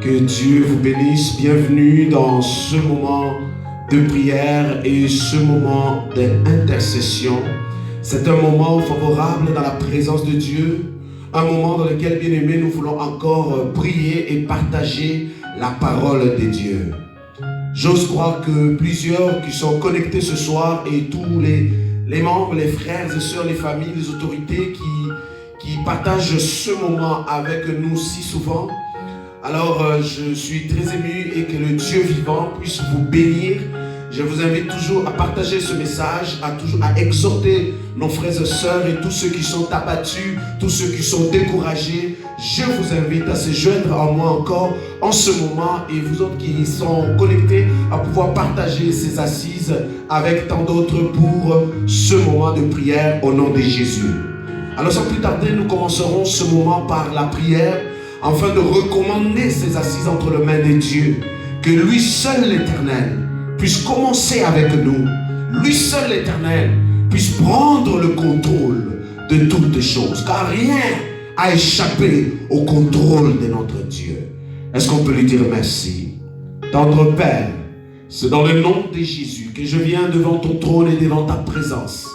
Que Dieu vous bénisse. Bienvenue dans ce moment de prière et ce moment d'intercession. C'est un moment favorable dans la présence de Dieu. Un moment dans lequel, bien-aimés, nous voulons encore prier et partager la parole de Dieu. J'ose croire que plusieurs qui sont connectés ce soir et tous les membres, les frères et sœurs, les familles, les autorités qui partagent ce moment avec nous si souvent. Alors je suis très ému et que le Dieu vivant puisse vous bénir. Je vous invite toujours à partager ce message, à exhorter nos frères et sœurs et tous ceux qui sont abattus, tous ceux qui sont découragés. Je vous invite à se joindre à moi encore en ce moment et vous autres qui sont connectés à pouvoir partager ces assises avec tant d'autres pour ce moment de prière au nom de Jésus. Alors sans plus tarder, nous commencerons ce moment par la prière afin de recommander ces assises entre les mains de Dieu. Que lui seul l'Éternel puisse commencer avec nous. Lui seul l'Éternel puisse prendre le contrôle de toutes choses. Car rien n'a échappé au contrôle de notre Dieu. Est-ce qu'on peut lui dire merci? Tendre Père, c'est dans le nom de Jésus que je viens devant ton trône et devant ta présence.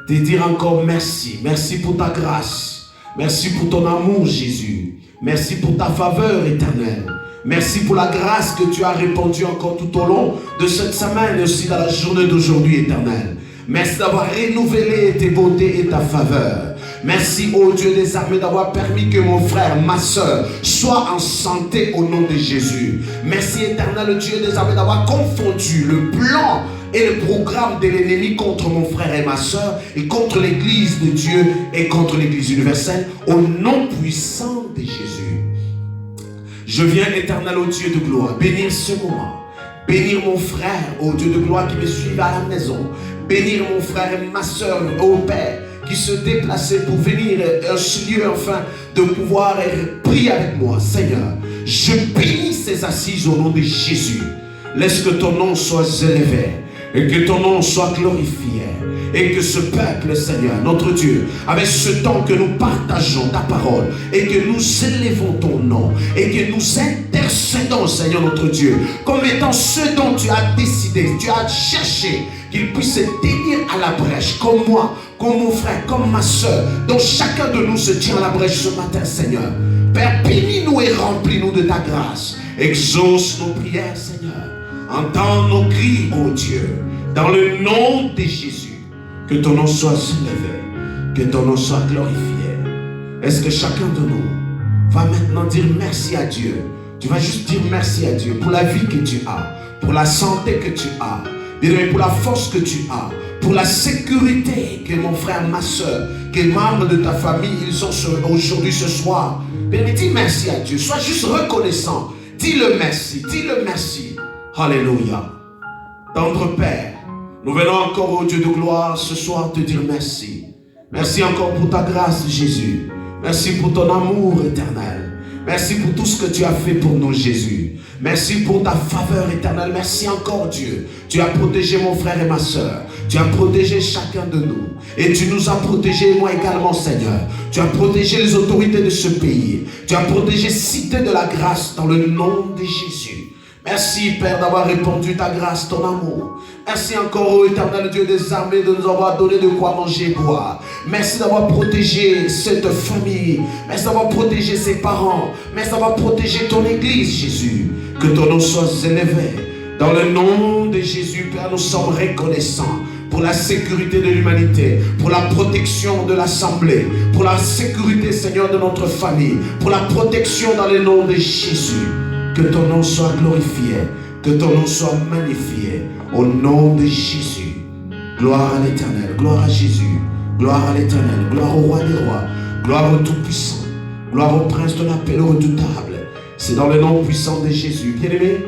Te dire encore merci. Merci pour ta grâce. Merci pour ton amour, Jésus. Merci pour ta faveur éternelle. Merci pour la grâce que tu as répandue encore tout au long de cette semaine et aussi dans la journée d'aujourd'hui, éternelle. Merci d'avoir renouvelé tes beautés et ta faveur. Merci, ô Dieu des armées, d'avoir permis que mon frère, ma soeur, soit en santé au nom de Jésus. Merci, éternel Dieu des armées, d'avoir confondu le plan et le programme de l'ennemi contre mon frère et ma soeur et contre l'église de Dieu et contre l'église universelle au nom puissant de Jésus. Je viens, éternel au Dieu de gloire, bénir ce moment. Bénir mon frère, ô Dieu de gloire, qui me suit à la maison. Bénir mon frère et ma soeur, ô Père, qui se déplaçaient pour venir à ce lieu, enfin, de pouvoir prier avec moi. Seigneur, je bénis ces assises au nom de Jésus. Laisse que ton nom soit élevé et que ton nom soit glorifié. Et que ce peuple, Seigneur, notre Dieu, avec ce temps que nous partageons ta parole et que nous élevons ton nom et que nous intercédons, Seigneur, notre Dieu, comme étant ce dont tu as décidé, tu as cherché qu'il puisse se tenir à la brèche, comme moi, comme mon frère, comme ma soeur, dont chacun de nous se tient à la brèche ce matin, Seigneur. Père, bénis-nous et remplis-nous de ta grâce. Exauce nos prières, Seigneur. Entends nos cris, ô Dieu, dans le nom de Jésus. Que ton nom soit élevé, que ton nom soit glorifié. Est-ce que chacun de nous va maintenant dire merci à Dieu? Tu vas juste dire merci à Dieu pour la vie que tu as, pour la santé que tu as, pour la force que tu as, pour la sécurité que mon frère, ma soeur, que les membres de ta famille, ils ont aujourd'hui, ce soir. Bien, dis merci à Dieu. Sois juste reconnaissant. Dis-le merci. Dis-le merci. Alléluia. Tendre Père, nous venons encore au Dieu de gloire ce soir te dire merci. Merci encore pour ta grâce, Jésus. Merci pour ton amour éternel. Merci pour tout ce que tu as fait pour nous, Jésus. Merci pour ta faveur éternelle. Merci encore, Dieu. Tu as protégé mon frère et ma soeur. Tu as protégé chacun de nous. Et tu nous as protégés, moi également, Seigneur. Tu as protégé les autorités de ce pays. Tu as protégé Cité de la Grâce dans le nom de Jésus. Merci, Père, d'avoir répandu ta grâce, ton amour. Merci encore, ô éternel Dieu des armées, de nous avoir donné de quoi manger et boire. Merci d'avoir protégé cette famille. Merci d'avoir protégé ses parents. Merci d'avoir protégé ton église, Jésus. Que ton nom soit élevé. Dans le nom de Jésus, Père, nous sommes reconnaissants pour la sécurité de l'humanité, pour la protection de l'Assemblée, pour la sécurité, Seigneur, de notre famille, pour la protection dans le nom de Jésus. Que ton nom soit glorifié, que ton nom soit magnifié, au nom de Jésus. Gloire à l'Éternel, gloire à Jésus, gloire à l'Éternel, gloire au Roi des Rois, gloire au Tout-Puissant, gloire au Prince de la paix, le redoutable. C'est dans le nom puissant de Jésus. Bien-aimé,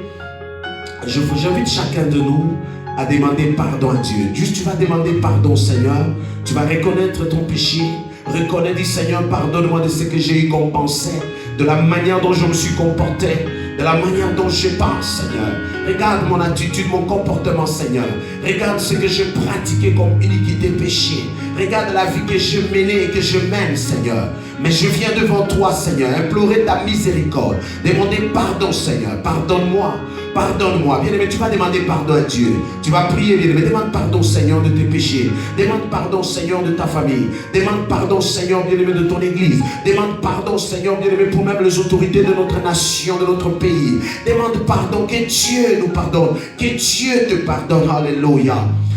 j'invite chacun de nous à demander pardon à Dieu. Juste tu vas demander pardon, Seigneur. Tu vas reconnaître ton péché. Reconnaître, dis Seigneur, pardonne-moi de ce que j'ai eu comme pensée, de la manière dont je me suis comporté, de la manière dont je pense, Seigneur. Regarde mon attitude, mon comportement, Seigneur. Regarde ce que j'ai pratiqué comme iniquité, péché. Regarde la vie que je menais et que je mène, Seigneur. Mais je viens devant toi, Seigneur, implorer ta miséricorde. Demander pardon, Seigneur. Pardonne-moi. Pardonne-moi. Bien-aimé, tu vas demander pardon à Dieu. Tu vas prier, bien-aimé. Demande pardon, Seigneur, de tes péchés. Demande pardon, Seigneur, de ta famille. Demande pardon, Seigneur, bien-aimé, de ton église. Demande pardon, Seigneur, bien-aimé, pour même les autorités de notre nation, de notre pays. Demande pardon, que Dieu nous pardonne. Que Dieu te pardonne. Alléluia.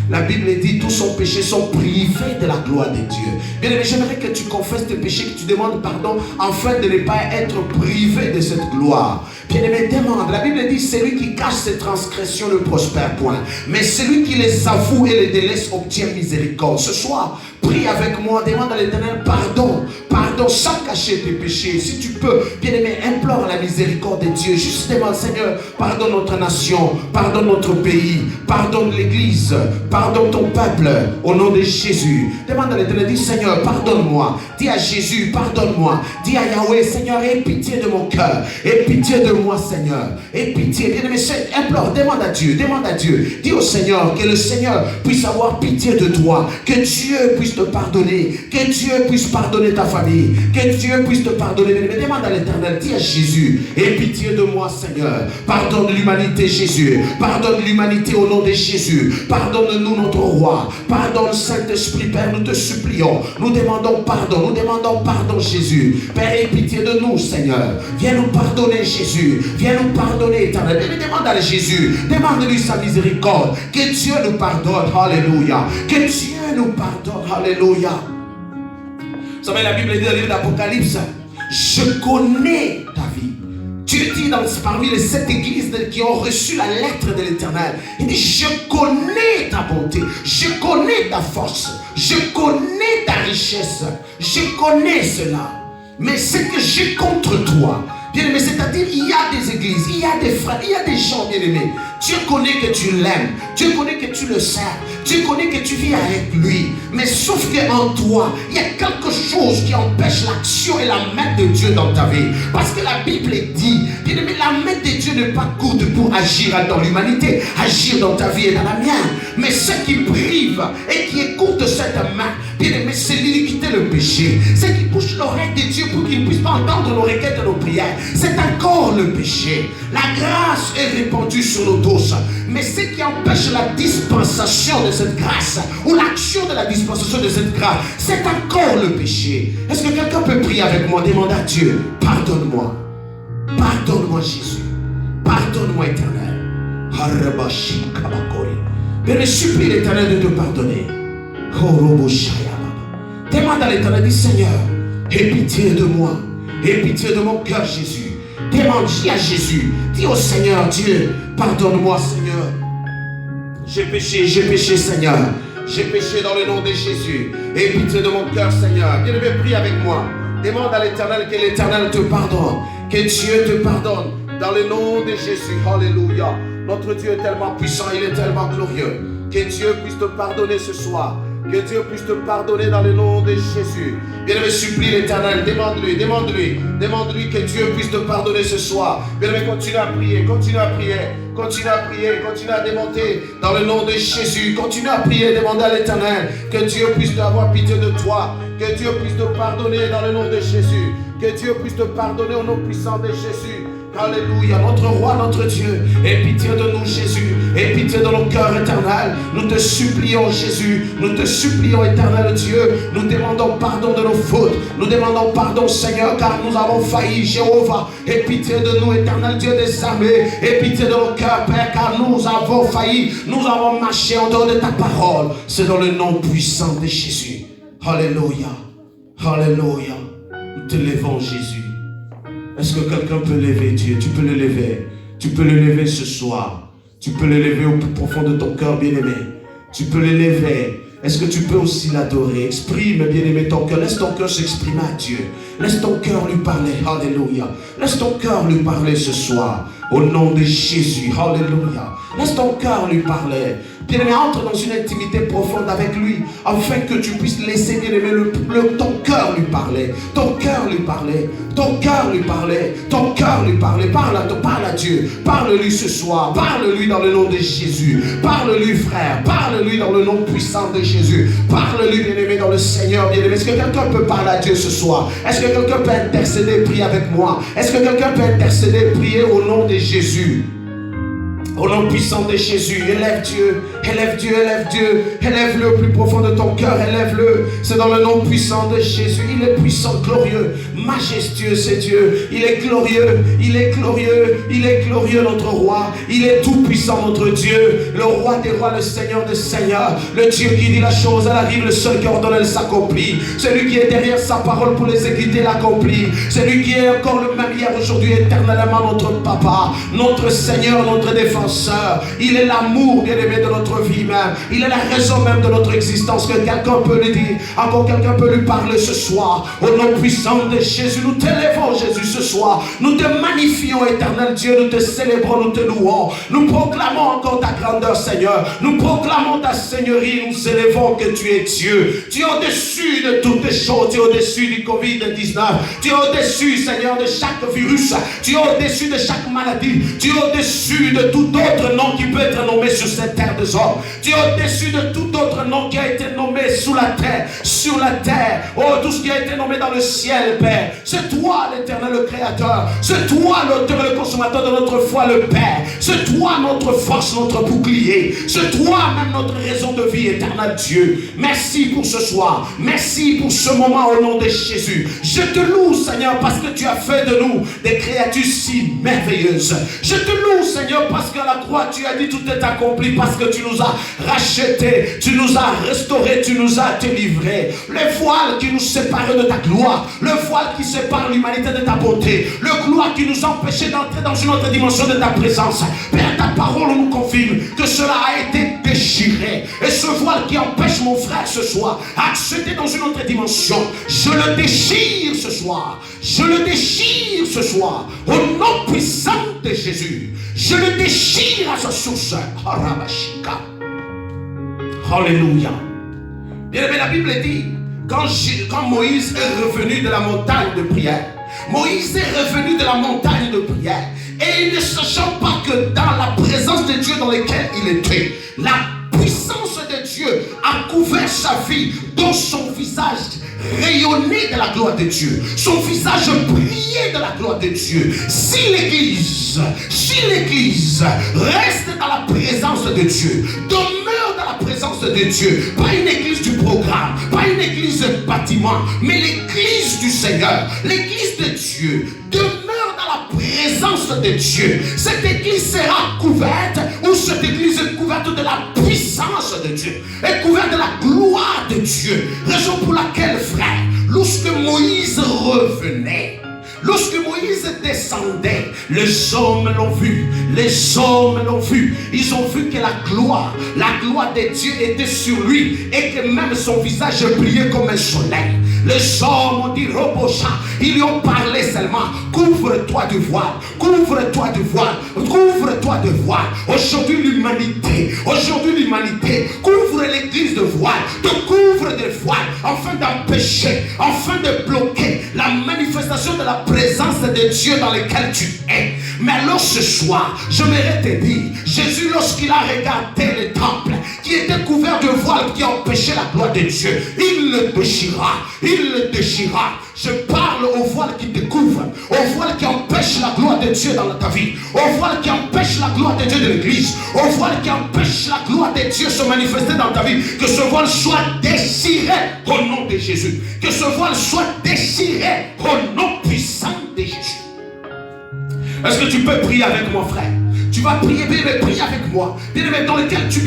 La Bible dit, tous son péchés sont privés de la gloire de Dieu. Bien-aimé, j'aimerais que tu confesses tes péchés, que tu demandes pardon, afin de ne pas être privé de cette gloire. Bien-aimé, demande. La Bible dit, celui qui cache ses transgressions ne prospère point. Mais celui qui les avoue et les délaisse obtient miséricorde. Ce soir, prie avec moi, demande à l'Éternel pardon. Pardon sans cacher tes péchés. Si tu peux, bien-aimé, implore la miséricorde de Dieu. Juste demande, Seigneur, pardonne notre nation, pardonne notre pays, pardonne l'Église, pardonne ton peuple, au nom de Jésus. Demande à l'Éternel, dis, Seigneur, pardonne-moi. Dis à Jésus, pardonne-moi. Dis à Yahweh, Seigneur, aie pitié de mon cœur. Aie pitié de moi, Seigneur. Aie pitié. Bien-aimé, implore, demande à Dieu, demande à Dieu. Dis au Seigneur, que le Seigneur puisse avoir pitié de toi. Que Dieu puisse te pardonner. Que Dieu puisse pardonner ta famille. Que Dieu puisse te pardonner. Mais demande à l'Éternel, dis à Jésus, aie pitié de moi, Seigneur. Pardonne l'humanité, Jésus. Pardonne l'humanité au nom de Jésus. Pardonne-nous, notre roi. Pardonne, Saint-Esprit, Père, nous te supplions. Nous demandons pardon. Nous demandons pardon, Jésus. Père, aie pitié de nous, Seigneur. Viens nous pardonner, Jésus. Viens nous pardonner, Éternel. Demande à Jésus. Demande-lui sa miséricorde. Que Dieu nous pardonne. Alléluia. Que Dieu nous pardonne. Alléluia. Vous savez, la Bible dit dans le livre d'Apocalypse, je connais ta vie. Dieu dit parmi les 7 églises qui ont reçu la lettre de l'Éternel, il dit, je connais ta bonté, je connais ta force, je connais ta richesse, je connais cela. Mais ce que j'ai contre toi, bien-aimé, c'est-à-dire, il y a des églises, il y a des frères, il y a des gens, bien-aimés. Dieu connaît que tu l'aimes, Dieu connaît que tu le sers, Dieu connaît que tu vis avec lui. Mais sauf qu'en toi, il y a quelque chose qui empêche l'action et la main de Dieu dans ta vie. Parce que la Bible dit, bien-aimé, la main de Dieu n'est pas courte pour agir dans l'humanité, agir dans ta vie et dans la mienne. Mais ce qui prive et qui écoute cette main, bien-aimé, c'est l'iniquité, le péché. Ce qui bouche l'oreille de Dieu pour qu'il ne puisse pas entendre nos requêtes et nos prières, c'est encore le péché. La grâce est répandue sur nos dos. Mais ce qui empêche la dispensation de cette grâce, ou l'action de la dispensation de cette grâce, c'est encore le péché. Est-ce que quelqu'un peut prier avec moi? Demande à Dieu, pardonne-moi. Pardonne-moi, Jésus. Pardonne-moi, Éternel. Mais supplie l'Éternel de te pardonner. Demande à l'Éternel, dis, Seigneur, aie pitié de moi. Aie pitié de mon cœur, Jésus. Demande, dis à Jésus, dis au Seigneur, Dieu, pardonne-moi, Seigneur. J'ai péché, Seigneur. J'ai péché dans le nom de Jésus. Aie pitié de mon cœur, Seigneur. Bien-aimé, prie avec moi. Demande à l'Éternel que l'Éternel te pardonne. Que Dieu te pardonne dans le nom de Jésus. Alléluia. Notre Dieu est tellement puissant, il est tellement glorieux. Que Dieu puisse te pardonner ce soir. Que Dieu puisse te pardonner dans le nom de Jésus. Bien-aimé, supplie l'Éternel. Demande-lui que Dieu puisse te pardonner ce soir. Bien-aimé, continue à prier, continue à demander dans le nom de Jésus. Continue à prier, demander à l'Éternel que Dieu puisse avoir pitié de toi. Que Dieu puisse te pardonner dans le nom de Jésus. Que Dieu puisse te pardonner au nom puissant de Jésus. Alléluia, notre roi, notre Dieu, aie pitié de nous, Jésus, aie pitié de nos cœurs, Éternel. Nous te supplions, Jésus, nous te supplions, Éternel Dieu. Nous demandons pardon de nos fautes, nous demandons pardon, Seigneur, car nous avons failli, Jéhovah. Aie pitié de nous, Éternel Dieu des armées, aie pitié de nos cœurs, Père, car nous avons failli, nous avons marché en dehors de ta parole. C'est dans le nom puissant de Jésus. Alléluia, alléluia. Nous te levons, Jésus. Est-ce que quelqu'un peut lever Dieu? Tu peux le lever. Tu peux le lever ce soir. Tu peux le lever au plus profond de ton cœur, bien-aimé. Tu peux le lever. Est-ce que tu peux aussi l'adorer? Exprime, bien-aimé, ton cœur. Laisse ton cœur s'exprimer à Dieu. Laisse ton cœur lui parler. Alléluia. Laisse ton cœur lui parler ce soir. Au nom de Jésus. Alléluia. Laisse ton cœur lui parler. Bien-aimé, entre dans une intimité profonde avec lui, afin que tu puisses laisser, bien-aimé, ton cœur lui parler. Ton cœur lui parler. Ton cœur lui parler. Ton cœur lui parler. Parle à Dieu. Parle-lui ce soir. Parle-lui dans le nom de Jésus. Parle-lui, frère. Parle-lui dans le nom puissant de Jésus. Parle-lui, bien-aimé, dans le Seigneur, bien-aimé. Est-ce que quelqu'un peut parler à Dieu ce soir? Est-ce que quelqu'un peut intercéder, prier avec moi? Est-ce que quelqu'un peut intercéder, prier au nom de Jésus? Au nom puissant de Jésus, élève Dieu, élève Dieu, élève Dieu, élève-le au plus profond de ton cœur, élève-le. C'est dans le nom puissant de Jésus. Il est puissant, glorieux, majestueux, c'est Dieu. Il est glorieux, il est glorieux, il est glorieux, notre roi. Il est tout puissant, notre Dieu, le roi des rois, le Seigneur des seigneurs, le Dieu qui dit la chose, elle arrive, le seul qui ordonne, elle s'accomplit. Celui qui est derrière sa parole pour l'exécuter, l'accomplit. Celui qui est encore le même hier, aujourd'hui, éternellement, notre papa, notre Seigneur, notre défenseur. Il est l'amour, bien-aimé, de notre vie même. Il est la raison même de notre existence. Que quelqu'un peut lui dire, encore quelqu'un peut lui parler ce soir. Au nom puissant de Jésus, nous t'élèvons, Jésus, ce soir. Nous te magnifions, éternel Dieu. Nous te célébrons, nous te louons. Nous proclamons encore ta grandeur, Seigneur. Nous proclamons ta seigneurie. Nous élevons que tu es Dieu. Tu es au-dessus de toutes les choses. Tu es au-dessus du Covid-19. Tu es au-dessus, Seigneur, de chaque virus. Tu es au-dessus de chaque maladie. Tu es au-dessus de tout autre nom qui peut être nommé sur cette terre des hommes. Tu es au-dessus de tout autre nom qui a été nommé sous la terre, sur la terre. Oh, tout ce qui a été nommé dans le ciel, Père. C'est toi, l'Éternel, le Créateur. C'est toi, l'auteur et le consommateur de notre foi, le Père. C'est toi, notre force, notre bouclier. C'est toi, même notre raison de vie, éternel Dieu. Merci pour ce soir. Merci pour ce moment au nom de Jésus. Je te loue, Seigneur, parce que tu as fait de nous des créatures si merveilleuses. Je te loue, Seigneur, parce qu'à la croix, tu as dit tout est accompli, parce que tu nous as rachetés, tu nous as restaurés, tu nous as délivrés. Le voile qui nous séparait de ta gloire, le voile qui sépare l'humanité de ta bonté, le gloire qui nous empêchait d'entrer dans une autre dimension de ta présence. Père, ta parole nous confirme que cela a été déchiré. Et ce voile qui empêche mon frère ce soir d'accéder dans une autre dimension, je le déchire ce soir. Je le déchire ce soir. Au nom puissant de Jésus. Je le déchire à sa source. Alléluia. Bien-aimé, la Bible dit, quand Moïse est revenu de la montagne de prière, Moïse est revenu de la montagne de prière, et ne sachant pas que dans la présence de Dieu dans laquelle il était, la puissance de Dieu a couvert sa vie, dont son visage rayonnait de la gloire de Dieu, son visage brillait de la gloire de Dieu. Si l'Église reste dans la présence de Dieu, demeure dans la présence de Dieu, pas une église du programme, pas une église de bâtiment, mais l'église du Seigneur, l'église de Dieu, demeure dans la présence de Dieu. Cette église sera couverte, ou cette église est couverte de la puissance de Dieu, est couverte de la gloire de Dieu. Raison pour laquelle, frère, lorsque Moïse revenait, lorsque Moïse descendait, les hommes l'ont vu, les hommes l'ont vu. Ils ont vu que la gloire de Dieu était sur lui, et que même son visage brillait comme un soleil. Les hommes ont dit Robocha, ils lui ont parlé seulement, couvre-toi du voile, couvre-toi du voile, couvre-toi de voile. Aujourd'hui l'humanité couvre l'église de voile, te couvre de voile, afin d'empêcher, afin de bloquer la manifestation de la présence de Dieu dans laquelle tu es. Mais alors ce soir, j'aimerais te dire, Jésus, lorsqu'il a regardé le temple qui était couvert de voile qui empêchait la gloire de Dieu, il le déchira, il le déchira. Je parle au voile qui te couvre, au voile qui empêche la gloire de Dieu dans ta vie, au voile qui empêche la gloire de Dieu de l'église, au voile qui empêche la gloire de Dieu se manifester dans ta vie. Que ce voile soit déchiré au nom de Jésus. Que ce voile soit déchiré au nom puissant de Jésus. Est-ce que tu peux prier avec moi, frère? Tu vas prier, bien aimé, prie avec moi. Bien aimé, dans lequel tu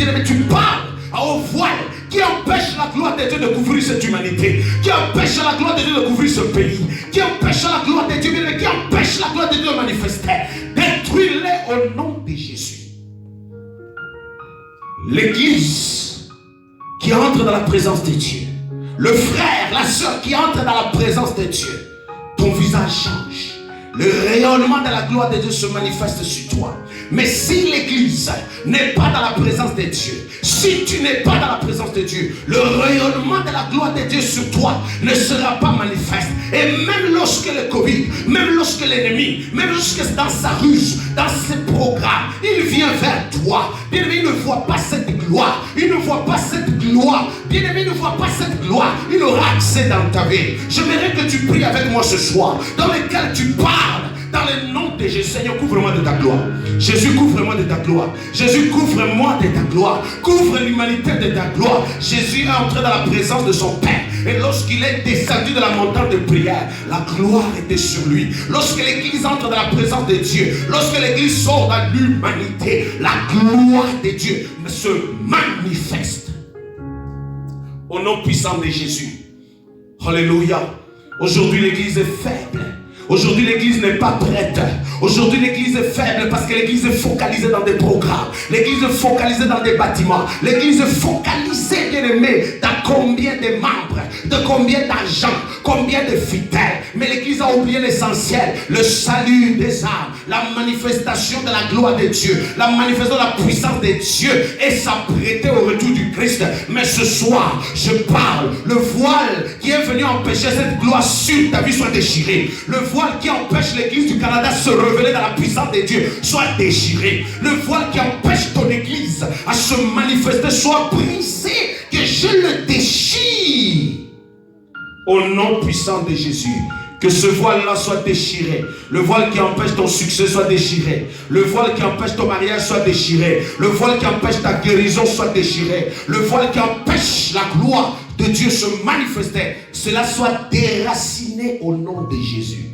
parles au voile qui empêche la gloire de Dieu de couvrir cette humanité, qui empêche la gloire de Dieu de couvrir ce pays, qui empêche la gloire de Dieu, qui empêche la gloire de Dieu de manifester. Détruis-les au nom de Jésus. L'église qui entre dans la présence de Dieu, le frère, la soeur qui entre dans la présence de Dieu, ton visage change. Le rayonnement de la gloire de Dieu se manifeste sur toi. Mais si l'église n'est pas dans la présence de Dieu, si tu n'es pas dans la présence de Dieu, le rayonnement de la gloire de Dieu sur toi ne sera pas manifeste. Et même lorsque le Covid, même lorsque l'ennemi, même lorsque dans sa ruse, dans ses programmes, il vient vers toi, bien-aimé, il ne voit pas cette gloire. Il ne voit pas cette gloire. Bien-aimé, il ne voit pas cette gloire. Il aura accès dans ta vie. J'aimerais que tu pries avec moi ce soir, dans lequel tu parles. Dans le nom de Jésus, Seigneur, couvre-moi de ta gloire. Jésus, couvre-moi de ta gloire. Jésus, couvre-moi de ta gloire. Couvre l'humanité de ta gloire. Jésus est entré dans la présence de son Père. Et lorsqu'il est descendu de la montagne de prière, la gloire était sur lui. Lorsque l'église entre dans la présence de Dieu, lorsque l'église sort dans l'humanité, la gloire de Dieu se manifeste. Au nom puissant de Jésus. Alléluia. Aujourd'hui, l'église est faible. Aujourd'hui, l'église n'est pas prête. Aujourd'hui, l'église est faible parce que l'église est focalisée dans des programmes. L'église est focalisée dans des bâtiments. L'église est focalisée, bien aimé, dans combien de membres, de combien d'argent, combien de fidèles. Mais l'église a oublié l'essentiel, le salut des âmes, la manifestation de la gloire de Dieu, la manifestation de la puissance de Dieu et s'apprêter au retour du Christ. Mais ce soir, je parle, le voile qui est venu empêcher cette gloire sur ta vie soit déchiré. Le voile qui empêche l'église du Canada de se révéler dans la puissance de Dieu soit déchiré. Le voile qui empêche ton église à se manifester soit brisé. Que je le déchire. Au nom puissant de Jésus. Que ce voile-là soit déchiré. Le voile qui empêche ton succès soit déchiré. Le voile qui empêche ton mariage soit déchiré. Le voile qui empêche ta guérison soit déchiré. Le voile qui empêche la gloire de Dieu se manifester. Cela soit déraciné au nom de Jésus.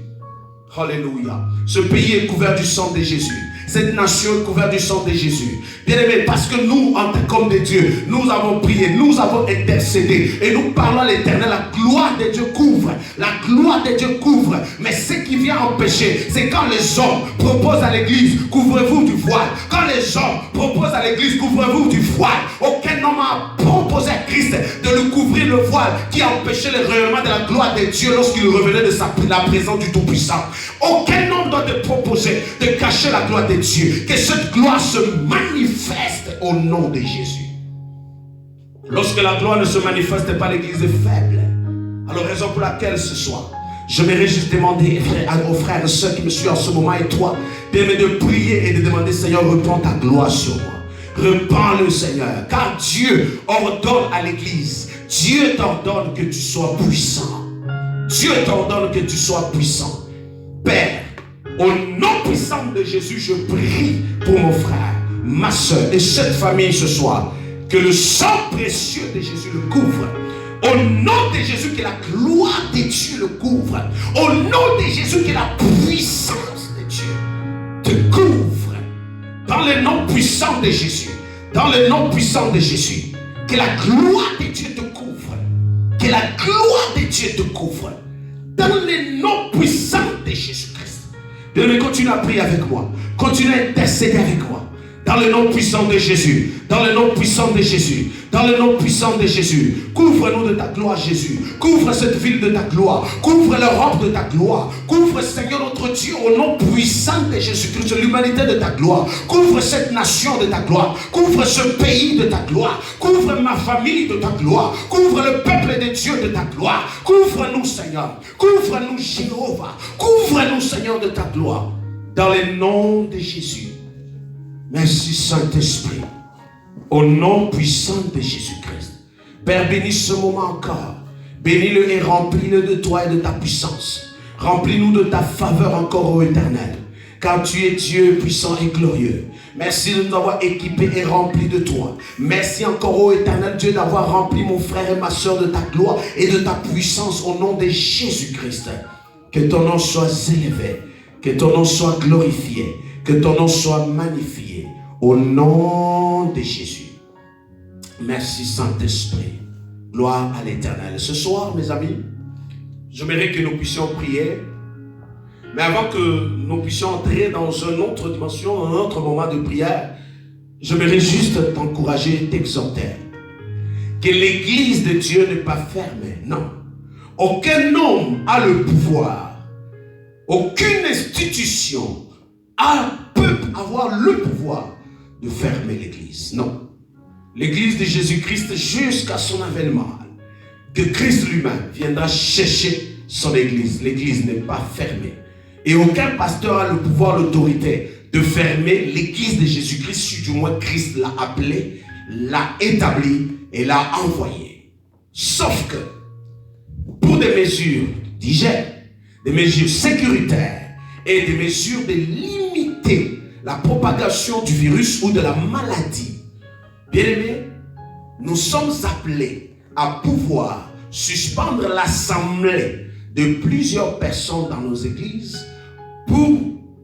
Alléluia. Ce pays est couvert du sang de Jésus. Cette nation est couverte du sang de Jésus. Bien-aimés, parce que nous, en tant qu'hommes de Dieu, nous avons prié, nous avons intercédé et nous parlons à l'Éternel. La gloire de Dieu couvre. La gloire de Dieu couvre. Mais ce qui vient empêcher, c'est quand les hommes proposent à l'église, couvrez-vous du voile. Quand les hommes proposent à l'église, couvrez-vous du voile. Aucun homme a proposé à Christ de lui couvrir le voile qui empêchait le rayonnement de la gloire de Dieu lorsqu'il revenait de la présence du Tout-Puissant. Aucun homme doit te proposer de cacher la gloire de Dieu. Que cette gloire se manifeste au nom de Jésus. Lorsque la gloire ne se manifeste pas, l'église est faible. Alors raison pour laquelle ce soir, j'aimerais juste demander aux frères et sœurs qui me suivent en ce moment et toi, de prier et de demander, Seigneur, répands ta gloire sur moi. Répands-le, Seigneur. Car Dieu ordonne à l'église. Dieu t'ordonne que tu sois puissant. Dieu t'ordonne que tu sois puissant. Père, au nom puissant de Jésus, je prie pour mon frère, ma soeur et cette famille ce soir. Que le sang précieux de Jésus le couvre. Au nom de Jésus, que la gloire de Dieu le couvre. Au nom de Jésus, que la puissance de Dieu te couvre. Dans le nom puissant de Jésus. Dans le nom puissant de Jésus. Que la gloire de Dieu te couvre. Que la gloire de Dieu te couvre. Dans le nom puissant de Jésus-Christ. Bien-aimé, continue à prier avec moi. Continue à intercéder avec moi. Dans le nom puissant de Jésus. Dans le nom puissant de Jésus. Dans le nom puissant de Jésus. Couvre-nous de ta gloire, Jésus. Couvre cette ville de ta gloire. Couvre l'Europe de ta gloire. Couvre, Seigneur notre Dieu, au nom puissant de Jésus-Christ, l'humanité de ta gloire. Couvre cette nation de ta gloire. Couvre ce pays de ta gloire. Couvre ma famille de ta gloire. Couvre le peuple de Dieu de ta gloire. Couvre-nous, Seigneur. Couvre-nous, Jéhovah. Couvre-nous, Seigneur, de ta gloire. Dans le nom de Jésus. Merci, Saint-Esprit. Au nom puissant de Jésus-Christ. Père, bénis ce moment encore. Bénis-le et remplis-le de toi et de ta puissance. Remplis-nous de ta faveur encore, ô Éternel. Car tu es Dieu puissant et glorieux. Merci de nous avoir équipés et remplis de toi. Merci encore, ô Éternel Dieu, d'avoir rempli mon frère et ma soeur de ta gloire et de ta puissance au nom de Jésus-Christ. Que ton nom soit élevé. Que ton nom soit glorifié. Que ton nom soit magnifié. Au nom de Jésus. Merci Saint-Esprit. Gloire à l'Éternel. Ce soir, mes amis, j'aimerais que nous puissions prier. Mais avant que nous puissions entrer dans une autre dimension, un autre moment de prière, j'aimerais juste t'encourager et t'exhorter. Que l'église de Dieu n'est pas fermée. Non. Aucun homme a le pouvoir. Aucune institution peut peut avoir le pouvoir de fermer l'église. Non. L'église de Jésus-Christ, jusqu'à son avènement, que Christ lui-même viendra chercher son église. L'église n'est pas fermée. Et aucun pasteur a le pouvoir, l'autorité de fermer l'église de Jésus-Christ, si du moins Christ l'a appelé, l'a établi et l'a envoyé. Sauf que, pour des mesures d'hygiène, des mesures sécuritaires et des mesures de limiter la propagation du virus ou de la maladie, bien-aimés, nous sommes appelés à pouvoir suspendre l'assemblée de plusieurs personnes dans nos églises pour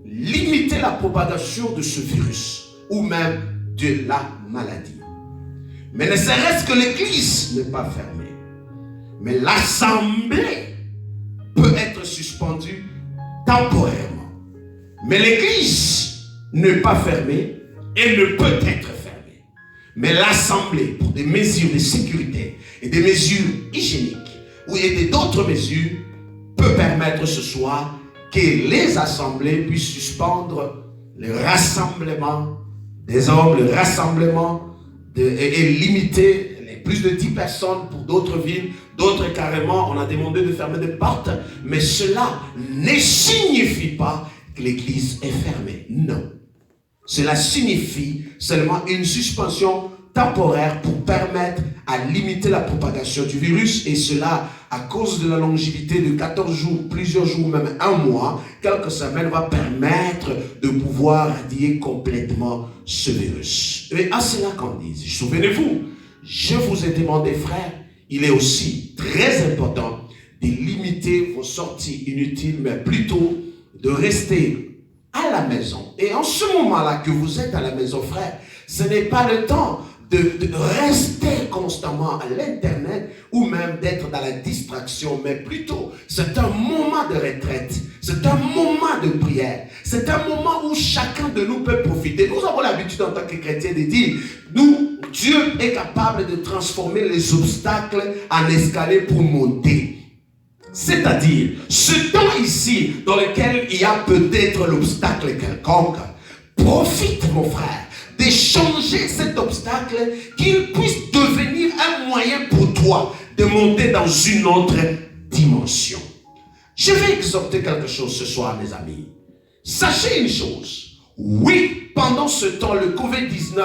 limiter la propagation de ce virus ou même de la maladie. Mais ne serait-ce que l'église n'est pas fermée, mais l'assemblée peut être suspendue temporairement. Mais l'église n'est pas fermée et ne peut être fermée. Mais l'assemblée, pour des mesures de sécurité et des mesures hygiéniques et d'autres mesures, peut permettre ce soir que les assemblées puissent suspendre le rassemblement des hommes, le rassemblement et limiter les plus de 10 personnes pour d'autres villes. D'autres carrément, on a demandé de fermer des portes, mais cela ne signifie pas que l'église est fermée. Non. Cela signifie seulement une suspension temporaire pour permettre à limiter la propagation du virus, et cela à cause de la longévité de 14 jours, plusieurs jours, même un mois, quelques semaines, va permettre de pouvoir radier complètement ce virus. Et à cela qu'on dit, souvenez-vous, je vous ai demandé, frère, il est aussi très important de limiter vos sorties inutiles, mais plutôt de rester à la maison. Et en ce moment-là que vous êtes à la maison, frère, ce n'est pas le temps de rester constamment à l'internet ou même d'être dans la distraction, mais plutôt c'est un moment de retraite, c'est un moment de prière, c'est un moment où chacun de nous peut profiter. Nous avons l'habitude en tant que chrétiens de dire, nous, Dieu est capable de transformer les obstacles en escalier pour monter. C'est-à-dire, ce temps ici dans lequel il y a peut-être l'obstacle quelconque, profite mon frère d'échanger cet obstacle, qu'il puisse devenir un moyen pour toi de monter dans une autre dimension. Je vais exhorter quelque chose ce soir, mes amis. Sachez une chose. Oui, pendant ce temps, le Covid-19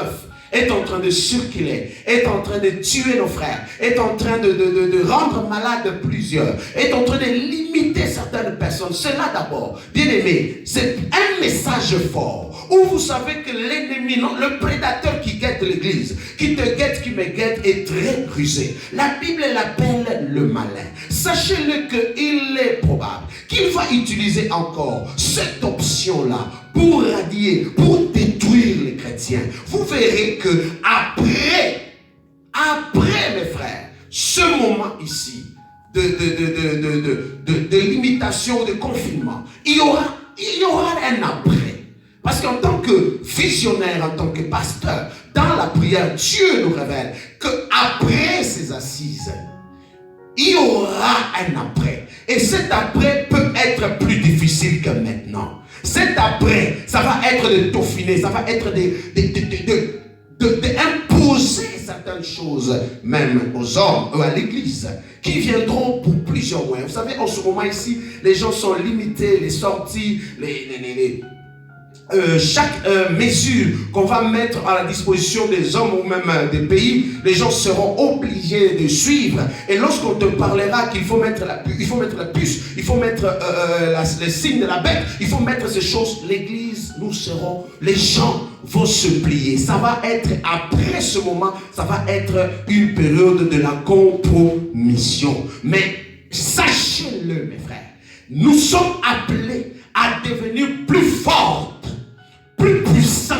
est en train de circuler, est en train de tuer nos frères, est en train de rendre malades plusieurs, est en train de limiter certaines personnes. Cela d'abord, bien aimé, c'est un message fort où vous savez que l'ennemi, non, le prédateur qui guette l'église, qui te guette, qui me guette, est très rusé. La Bible l'appelle le malin. Sachez-le qu'il est probable qu'il va utiliser encore cette option-là pour radier, pour détruire les chrétiens. Vous verrez que après mes frères, ce moment ici de limitation, de confinement, il y aura un après. Parce qu'en tant que visionnaire, en tant que pasteur, dans la prière, Dieu nous révèle qu'après ces assises, il y aura un après. Et cet après peut être plus difficile que maintenant. Cet après, ça va être de taufiner, ça va être d'imposer certaines choses, même aux hommes ou à l'église, qui viendront pour plusieurs moyens. Vous savez, en ce moment ici, les gens sont limités, les sorties, chaque mesure qu'on va mettre à la disposition des hommes ou même des pays, les gens seront obligés de suivre. Et lorsqu'on te parlera qu'il faut mettre la puce, il faut mettre les signes de la bête, il faut mettre ces choses, l'église, les gens vont se plier. Ça va être, après ce moment, ça va être une période de la compromission. Mais sachez-le, mes frères, nous sommes appelés à devenir plus forts, plus puissant,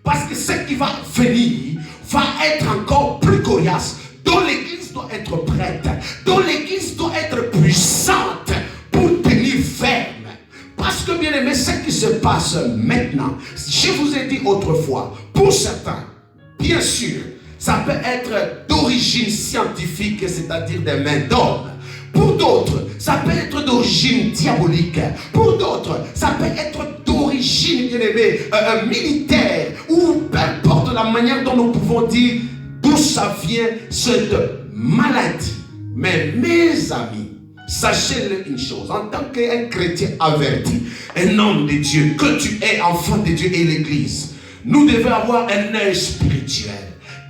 parce que ce qui va venir va être encore plus coriace, dont l'église doit être prête, dont l'église doit être puissante pour tenir ferme. Parce que bien aimé, ce qui se passe maintenant, je vous ai dit autrefois, pour certains, bien sûr, ça peut être d'origine scientifique, c'est-à-dire des mains d'homme. Pour d'autres, ça peut être d'origine diabolique. Pour d'autres, ça peut être d'origine origine, bien-aimé, militaire, ou peu importe la manière dont nous pouvons dire d'où ça vient, cette maladie. Mais mes amis, sachez-le une chose, en tant qu'un chrétien averti, un homme de Dieu, que tu es enfant de Dieu et l'Église, nous devons avoir un œil spirituel.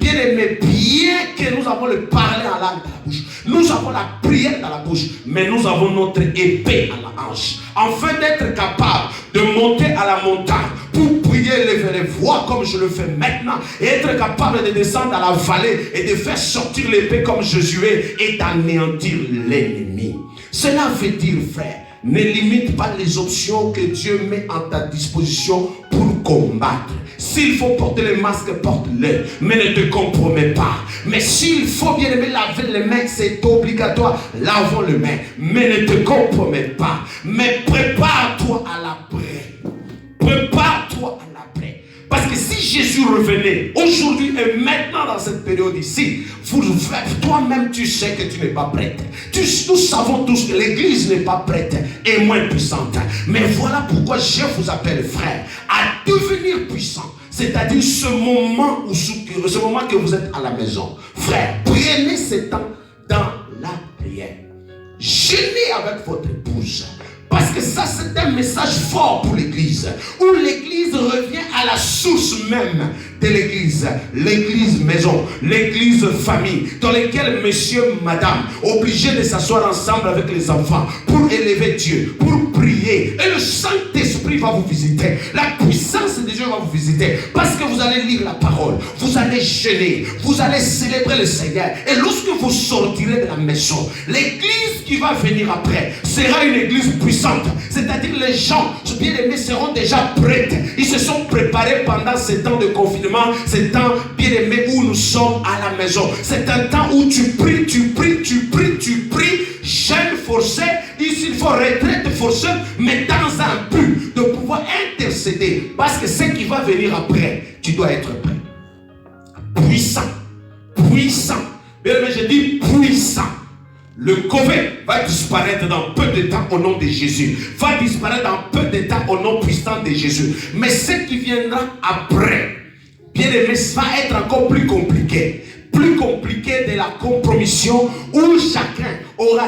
Bien aimé, bien que nous avons le parler en langue dans la bouche, nous avons la prière dans la bouche, mais nous avons notre épée à la hanche, afin d'être capable de monter à la montagne pour prier, lever les voix comme je le fais maintenant, et être capable de descendre à la vallée et de faire sortir l'épée comme Josué et d'anéantir l'ennemi. Cela veut dire, frère, ne limite pas les options que Dieu met à ta disposition pour combattre. S'il faut porter le masque, porte-le, mais ne te compromets pas. Mais s'il faut bien aimer laver les mains, c'est obligatoire, lavons les mains, mais ne te compromets pas. Mais prépare-toi à l'après. Prépare-toi à l'après. Parce que si Jésus revenait aujourd'hui et maintenant dans cette période ici, toi-même tu sais que tu n'es pas prête. Nous savons tous que l'église n'est pas prête et moins puissante. Mais voilà pourquoi je vous appelle, frère, à devenir puissant. C'est-à-dire ce moment que vous êtes à la maison. Frère, prenez ce temps dans la prière. Jeûnez avec votre épouse. Parce que ça, c'est un message fort pour l'église. Où l'église revient à la source même de l'église. L'église maison, l'église famille. Dans laquelle monsieur, madame, obligés de s'asseoir ensemble avec les enfants. Pour élever Dieu, pour prier. Et le Saint-Esprit va vous visiter. La puissance de Dieu va vous visiter. Parce que vous allez lire la parole. Vous allez jeûner. Vous allez célébrer le Seigneur. Et lorsque vous sortirez de la maison, l'église qui va venir après sera une église puissante. C'est-à-dire les gens bien aimés seront déjà prêts. Ils se sont préparés pendant ces temps de confinement, ces temps bien aimés où nous sommes à la maison. C'est un temps où tu pries, jeûne forcé, il faut retraite forcée, mais dans un but de pouvoir intercéder. Parce que ce qui va venir après, tu dois être prêt. Puissant. Bien aimé, je dis puissant. Le Covid va disparaître dans peu de temps au nom de Jésus. Va disparaître dans peu de temps au nom puissant de Jésus. Mais ce qui viendra après, bien aimé, va être encore plus compliqué. Plus compliqué de la compromission où chacun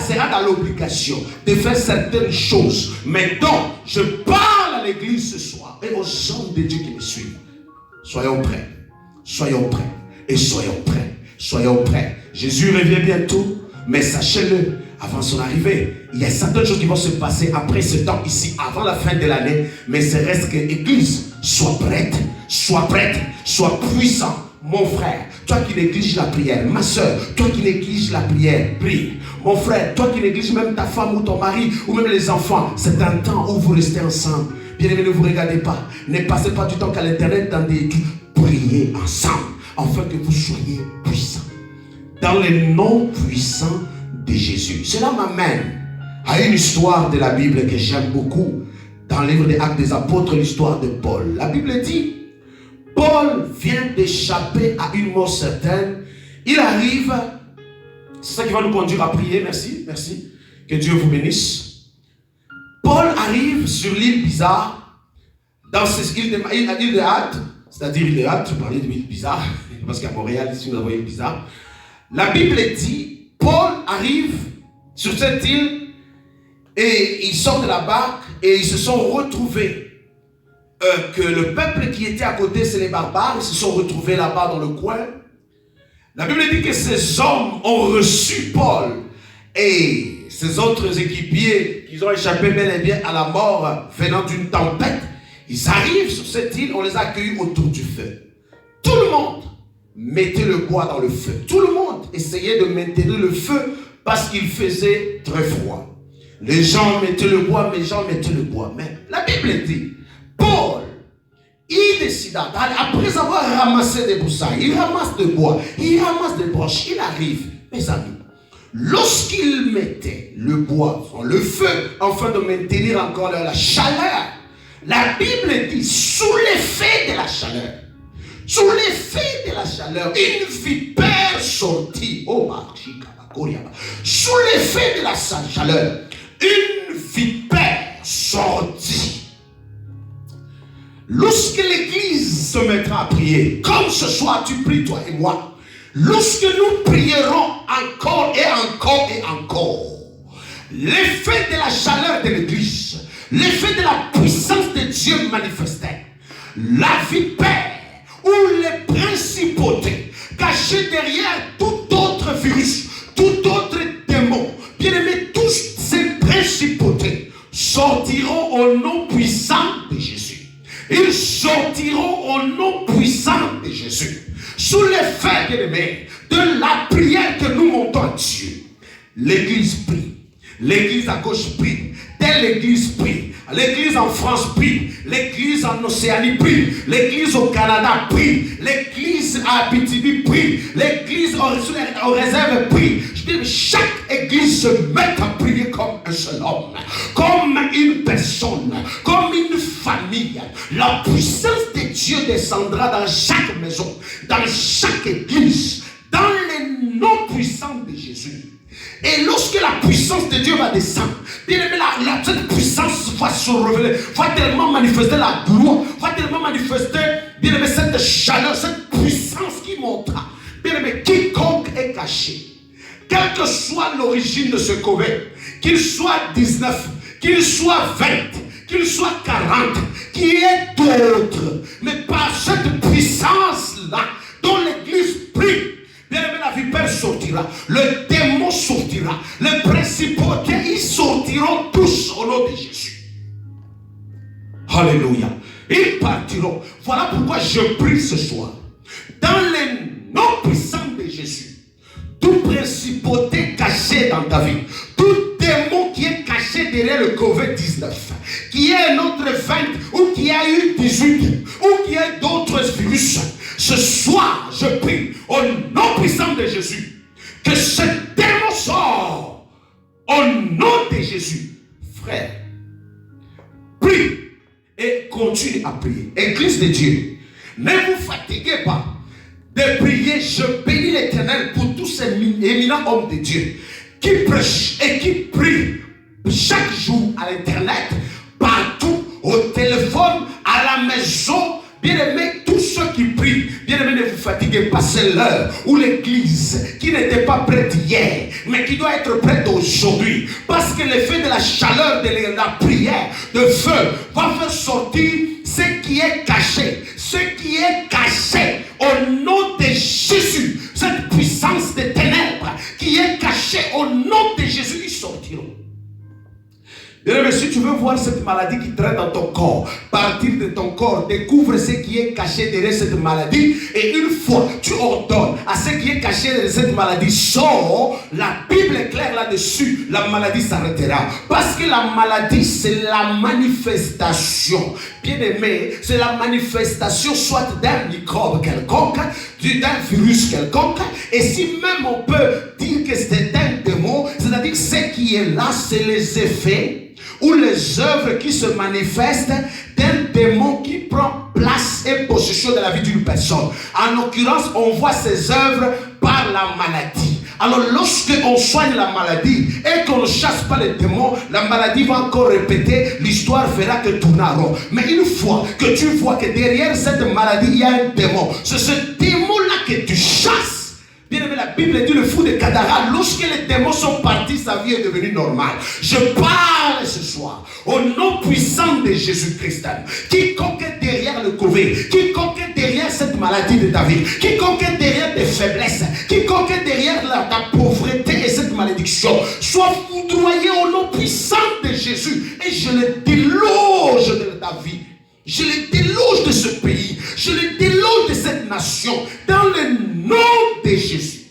sera dans l'obligation de faire certaines choses. Mais donc, je parle à l'église ce soir et aux hommes de Dieu qui me suivent. Soyons prêts. Et soyons prêts. Jésus revient bientôt. Mais sachez-le, avant son arrivée, il y a certaines choses qui vont se passer après ce temps ici, avant la fin de l'année. Mais ce reste que l'Église soit prête, soit puissant. Mon frère, toi qui négliges la prière, ma soeur, toi qui négliges la prière, prie. Mon frère, toi qui négliges même ta femme ou ton mari, ou même les enfants, c'est un temps où vous restez ensemble. Bien aimé, ne vous regardez pas. Ne passez pas du temps qu'à l'internet dans des études. Priez ensemble, afin que vous soyez puissants. Dans le nom puissant de Jésus. Cela m'amène à une histoire de la Bible que j'aime beaucoup. Dans le livre des Actes des Apôtres, l'histoire de Paul. La Bible dit, Paul vient d'échapper à une mort certaine. Il arrive, c'est ça qui va nous conduire à prier, merci. Que Dieu vous bénisse. Paul arrive sur l'île bizarre, dans cette île de Hâte, c'est-à-dire l'île de Hâte, je parlais de l'île bizarre, parce qu'à Montréal, ici, nous avons une bizarre. La Bible dit, Paul arrive sur cette île et il sort de la barque et ils se sont retrouvés. Que le peuple qui était à côté, c'est les barbares, ils se sont retrouvés là-bas dans le coin. La Bible dit que ces hommes ont reçu Paul et ces autres équipiers qui ont échappé bel et bien à la mort venant d'une tempête. Ils arrivent sur cette île, on les a accueillis autour du feu. Tout le monde mettez le bois dans le feu. Tout le monde essayait de maintenir le feu parce qu'il faisait très froid. Les gens mettaient le bois, Mais la Bible dit, Paul, il décida, après avoir ramassé des broussailles, il ramasse des bois, il ramasse des branches, il arrive, mes amis, lorsqu'il mettait le bois dans le feu, afin de maintenir encore la chaleur, la Bible dit, sous l'effet de la chaleur, une vipère sortit. Sous l'effet de la chaleur, une vipère sortit. lorsque l'église se mettra à prier, comme ce soir tu pries toi et moi, lorsque nous prierons encore et encore et encore, l'effet de la chaleur de l'église, l'effet de la puissance de Dieu manifesté, la vipère ou les principautés cachées derrière tout autre virus, tout autre démon, bien aimé, tous ces principautés sortiront au nom puissant de Jésus. Ils sortiront au nom puissant de Jésus. Sous l'effet, bien aimé, de la prière que nous montons à Dieu, l'église prie. L'église à gauche prie, telle église prie, l'église en France prie, l'église en Océanie prie, l'église au Canada prie, l'église à Abitibi prie, l'église aux réserves prie. Je dis, chaque église se met à prier comme un seul homme, comme une personne, comme une famille. La puissance de Dieu descendra dans chaque maison, dans chaque église, dans les noms puissants de Jésus. Et lorsque la puissance de Dieu va descendre, bien aimé, cette puissance va se révéler, va tellement manifester la gloire, va tellement manifester, bien aimé, cette chaleur, cette puissance qui montera. Bien aimé, quiconque est caché, quelle que soit l'origine de ce Covid, qu'il soit 19, qu'il soit 20, qu'il soit 40, qu'il y ait d'autres, mais par cette puissance-là, dont l'église prie, bien aimé, la vipère sortira, le démon sortira, les principautés, ils sortiront tous au nom de Jésus. Alléluia. Ils partiront. Voilà pourquoi je prie ce soir. Dans les noms puissants de Jésus, toute principauté cachée dans ta vie, tout démon qui est caché derrière le Covid-19, qui est un autre 20 ou qui a eu 18 ou qui a d'autres virus, ce soir, je prie au nom puissant de Jésus que ce démon sort au nom de Jésus. Frère, prie et continue à prier. Église de Dieu, ne vous fatiguez pas de prier. Je bénis l'Éternel pour tous ces éminents hommes de Dieu qui prêchent et qui prient chaque jour à l'Internet, partout, au téléphone, à la maison. Bien-aimés, tous ceux qui prient, bien-aimés, ne vous fatiguez pas, c'est l'heure où l'église, qui n'était pas prête hier, mais qui doit être prête aujourd'hui, parce que l'effet de la chaleur de la prière, de feu, va faire sortir ce qui est caché, au nom de Jésus, cette puissance des ténèbres qui est cachée au nom de Jésus, ils sortiront. Bien-aimé, si tu veux voir cette maladie qui traîne dans ton corps, partir de ton corps, découvre ce qui est caché derrière cette maladie, et une fois tu ordonnes à ce qui est caché derrière cette maladie, sort, la Bible est claire là-dessus, la maladie s'arrêtera. Parce que la maladie, c'est la manifestation. Bien-aimé, c'est la manifestation soit d'un microbe quelconque, d'un virus quelconque, et si même on peut dire que c'est un démon, c'est-à-dire que ce qui est là, c'est les effets ou les œuvres qui se manifestent d'un démon qui prend place et possession de la vie d'une personne. En l'occurrence, on voit ces œuvres par la maladie. Alors lorsque on soigne la maladie et qu'on ne chasse pas les démons, la maladie va encore répéter, l'histoire fera que tourner en rond. Mais une fois que tu vois que derrière cette maladie il y a un démon, c'est ce démon-là que tu chasses. Bien aimé, la Bible dit le fou de Gadara, lorsque les démons sont partis, sa vie est devenue normale. Je parle ce soir au nom puissant de Jésus-Christ. Quiconque est derrière le Covid, quiconque est derrière cette maladie de ta vie, quiconque est derrière tes faiblesses, quiconque est derrière ta pauvreté et cette malédiction, soit foudroyé au nom puissant de Jésus. Et je le déloge de ta vie. Je le déloge de ce pays. Je le déloge de cette nation. Dans le nom de Jésus.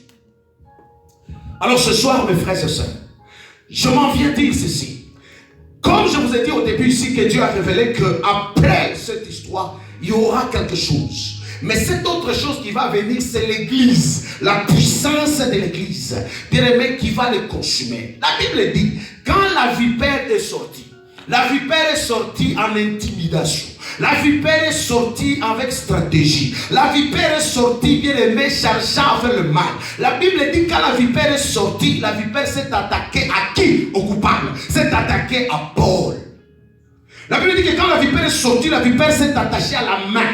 Alors ce soir, mes frères et sœurs, je m'en viens dire ceci. Comme je vous ai dit au début ici que Dieu a révélé qu'après cette histoire, il y aura quelque chose. Mais cette autre chose qui va venir, c'est l'église. La puissance de l'église. Bien-aimé, qui va le consumer. La Bible dit, quand la vipère est sortie, la vipère est sortie en intimidation. La vipère est sortie avec stratégie. La vipère est sortie, bien aimé, cherchant à faire le mal. La Bible dit quand la vipère est sortie, la vipère s'est attaquée à qui? Au coupable. S'est attaquée à Paul. La Bible dit que quand la vipère est sortie, la vipère s'est attachée à la main.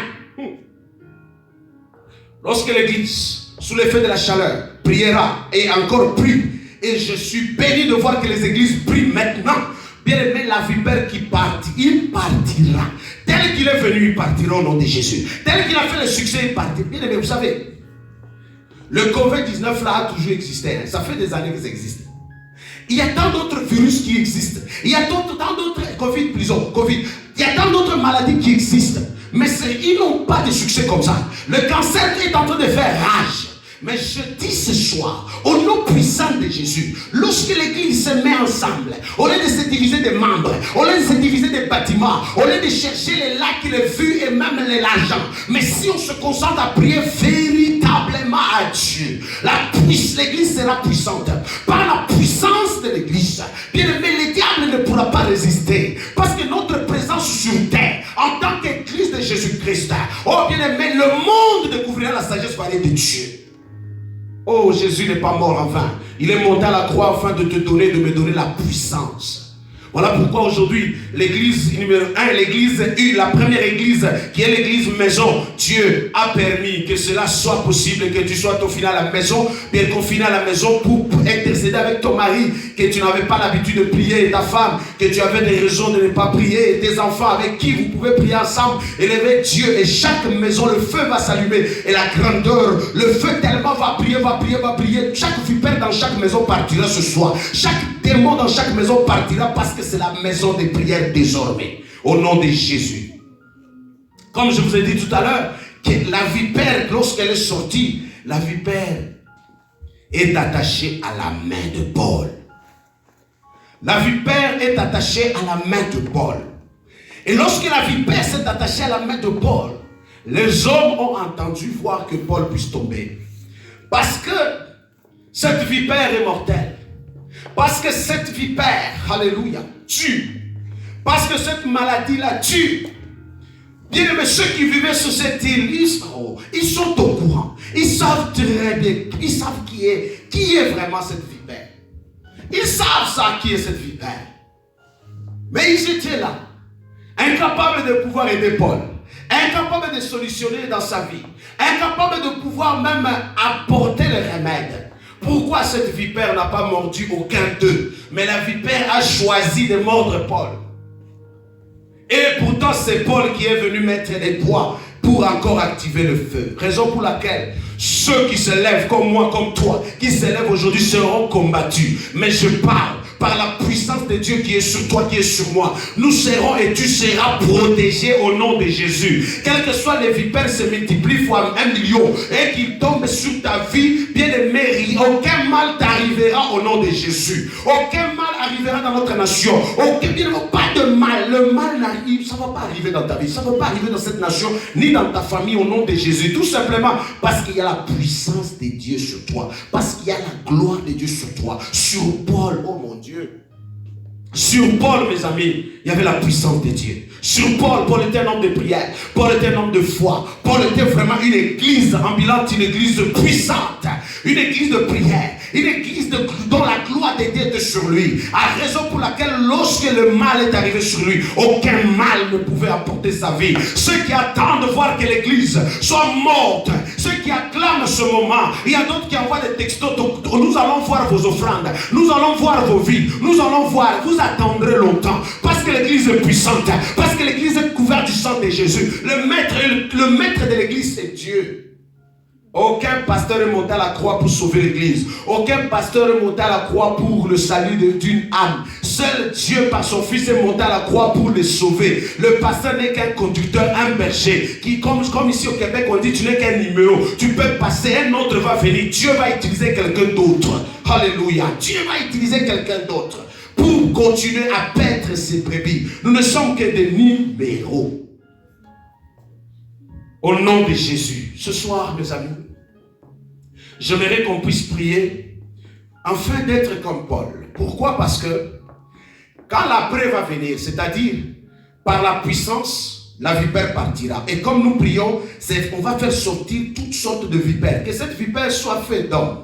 Lorsque l'église, sous l'effet de la chaleur, priera et encore prie, et je suis béni de voir que les églises prient maintenant, bien aimé, la vipère qui part, il partira. Tel qu'il est venu, il partira au nom de Jésus. Tel qu'il a fait le succès, il partira. Bien aimé, vous savez, le COVID-19 là a toujours existé. Ça fait des années que ça existe. Il y a tant d'autres virus qui existent. Il y a tant d'autres Covid. Il y a tant d'autres maladies qui existent. Mais ils n'ont pas de succès comme ça. Le cancer est en train de faire rage. Mais je dis ce soir, au nom puissant de Jésus, lorsque l'église se met ensemble, au lieu de se diviser des membres, au lieu de se diviser des bâtiments, au lieu de chercher les lacs, les vues et même l'argent, mais si on se concentre à prier véritablement à Dieu, l'église sera puissante. Par la puissance de l'église, bien aimé, le diable ne pourra pas résister. Parce que notre présence sur terre, en tant qu'église de Jésus-Christ, oh bien aimé, le monde découvrira la sagesse variée de Dieu. Oh, Jésus n'est pas mort en vain. Il est monté à la croix afin de te donner, de me donner la puissance. Voilà pourquoi aujourd'hui, l'église numéro 1, l'église 1, la première église qui est l'église maison, Dieu a permis que cela soit possible, que tu sois au final à la maison, bien confiné à la maison pour intercéder avec ton mari, que tu n'avais pas l'habitude de prier, et ta femme, que tu avais des raisons de ne pas prier, et tes enfants avec qui vous pouvez prier ensemble, élever Dieu, et chaque maison, le feu va s'allumer, et la grandeur, le feu tellement va prier, chaque vipère dans chaque maison partira ce soir, chaque démon dans chaque maison partira parce que c'est la maison des prières désormais, au nom de Jésus. Comme je vous ai dit tout à l'heure, que la vipère, lorsqu'elle est sortie, la vipère est attachée à la main de Paul. La vipère est attachée à la main de Paul. Et lorsque la vipère s'est attachée à la main de Paul, les hommes ont entendu voir que Paul puisse tomber. Parce que cette vipère est mortelle. Parce que cette vipère, alléluia, tue. Parce que cette maladie-là tue. Bien aimé, ceux qui vivaient sur cette île, ils sont au courant. Ils savent très bien, ils savent qui est vraiment cette vipère. Ils savent ça, qui est cette vipère. Mais ils étaient là, incapables de pouvoir aider Paul, incapables de solutionner dans sa vie, incapables de pouvoir même apporter le remède. Pourquoi cette vipère n'a pas mordu aucun d'eux? Mais la vipère a choisi de mordre Paul. Et pourtant c'est Paul qui est venu mettre les poids pour encore activer le feu. Raison pour laquelle ceux qui se lèvent comme moi, comme toi, qui se lèvent aujourd'hui seront combattus. Mais je parle par la puissance de Dieu qui est sur toi, qui est sur moi. Nous serons et tu seras protégé au nom de Jésus. Quelles que soient les vipères se multiplient fois 1 million et qu'ils tombent sur ta vie, bien aimé, aucun mal t'arrivera au nom de Jésus. Aucun mal arrivera dans notre nation. Pas de mal. Le mal n'arrive, ça ne va pas arriver dans ta vie. Ça ne va pas arriver dans cette nation, ni dans ta famille au nom de Jésus. Tout simplement parce qu'il y a la puissance de Dieu sur toi. Parce qu'il y a la gloire de Dieu sur toi. Sur Paul, oh mon Dieu. Sur Paul, mes amis, il y avait la puissance de Dieu. Sur Paul, Paul était un homme de prière. Paul était un homme de foi. Paul était vraiment une église ambulante, une église puissante. Une église de prière. Une église dont la gloire de Dieu était sur lui. À raison pour laquelle lorsque le mal est arrivé sur lui, aucun mal ne pouvait apporter sa vie. Ceux qui attendent de voir que l'église soit morte, ceux qui acclament ce moment, il y a d'autres qui envoient des textos. Nous allons voir vos offrandes. Nous allons voir vos vies. Nous allons voir. Vous attendrez longtemps. Parce que l'église est puissante. Parce que l'église est couverte du sang de Jésus. Le maître de l'église, c'est Dieu. Aucun pasteur est monté à la croix pour sauver l'église. Aucun pasteur est monté à la croix pour le salut d'une âme. Seul Dieu par son fils est monté à la croix pour les sauver. Le pasteur n'est qu'un conducteur, un berger. Qui, comme ici au Québec on dit, tu n'es qu'un numéro. Tu peux passer, un autre va venir. Dieu va utiliser quelqu'un d'autre. Alléluia. Dieu va utiliser quelqu'un d'autre pour continuer à paître ses brebis. Nous ne sommes que des numéros. Au nom de Jésus. Ce soir, mes amis, j'aimerais qu'on puisse prier afin d'être comme Paul. Pourquoi? Parce que quand l'après va venir, c'est-à-dire par la puissance, la vipère partira. Et comme nous prions, on va faire sortir toutes sortes de vipères. Que cette vipère soit faite d'homme.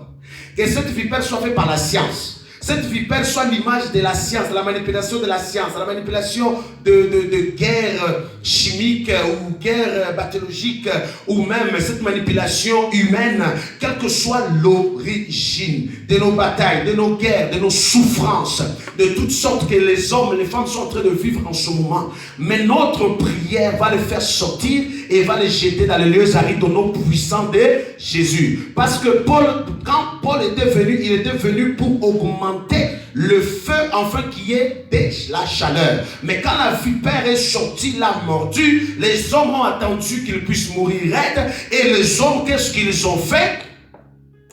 Que cette vipère soit faite par la science. cette vipère soit l'image de la science, de la manipulation de la science, de la manipulation de guerre chimique ou guerre bactériologique, ou même cette manipulation humaine, quelle que soit l'origine de nos batailles, de nos guerres, de nos souffrances, de toutes sortes que les hommes et les femmes sont en train de vivre en ce moment. Mais notre prière va les faire sortir et va les jeter dans les lieux arides au nom puissant de Jésus. Parce que quand Paul était venu, il était venu pour augmenter le feu, enfin qui est de la chaleur. Mais quand la vipère est sortie, l'a mordu, les hommes ont attendu qu'il puisse mourir raide. Et les hommes, qu'est-ce qu'ils ont fait?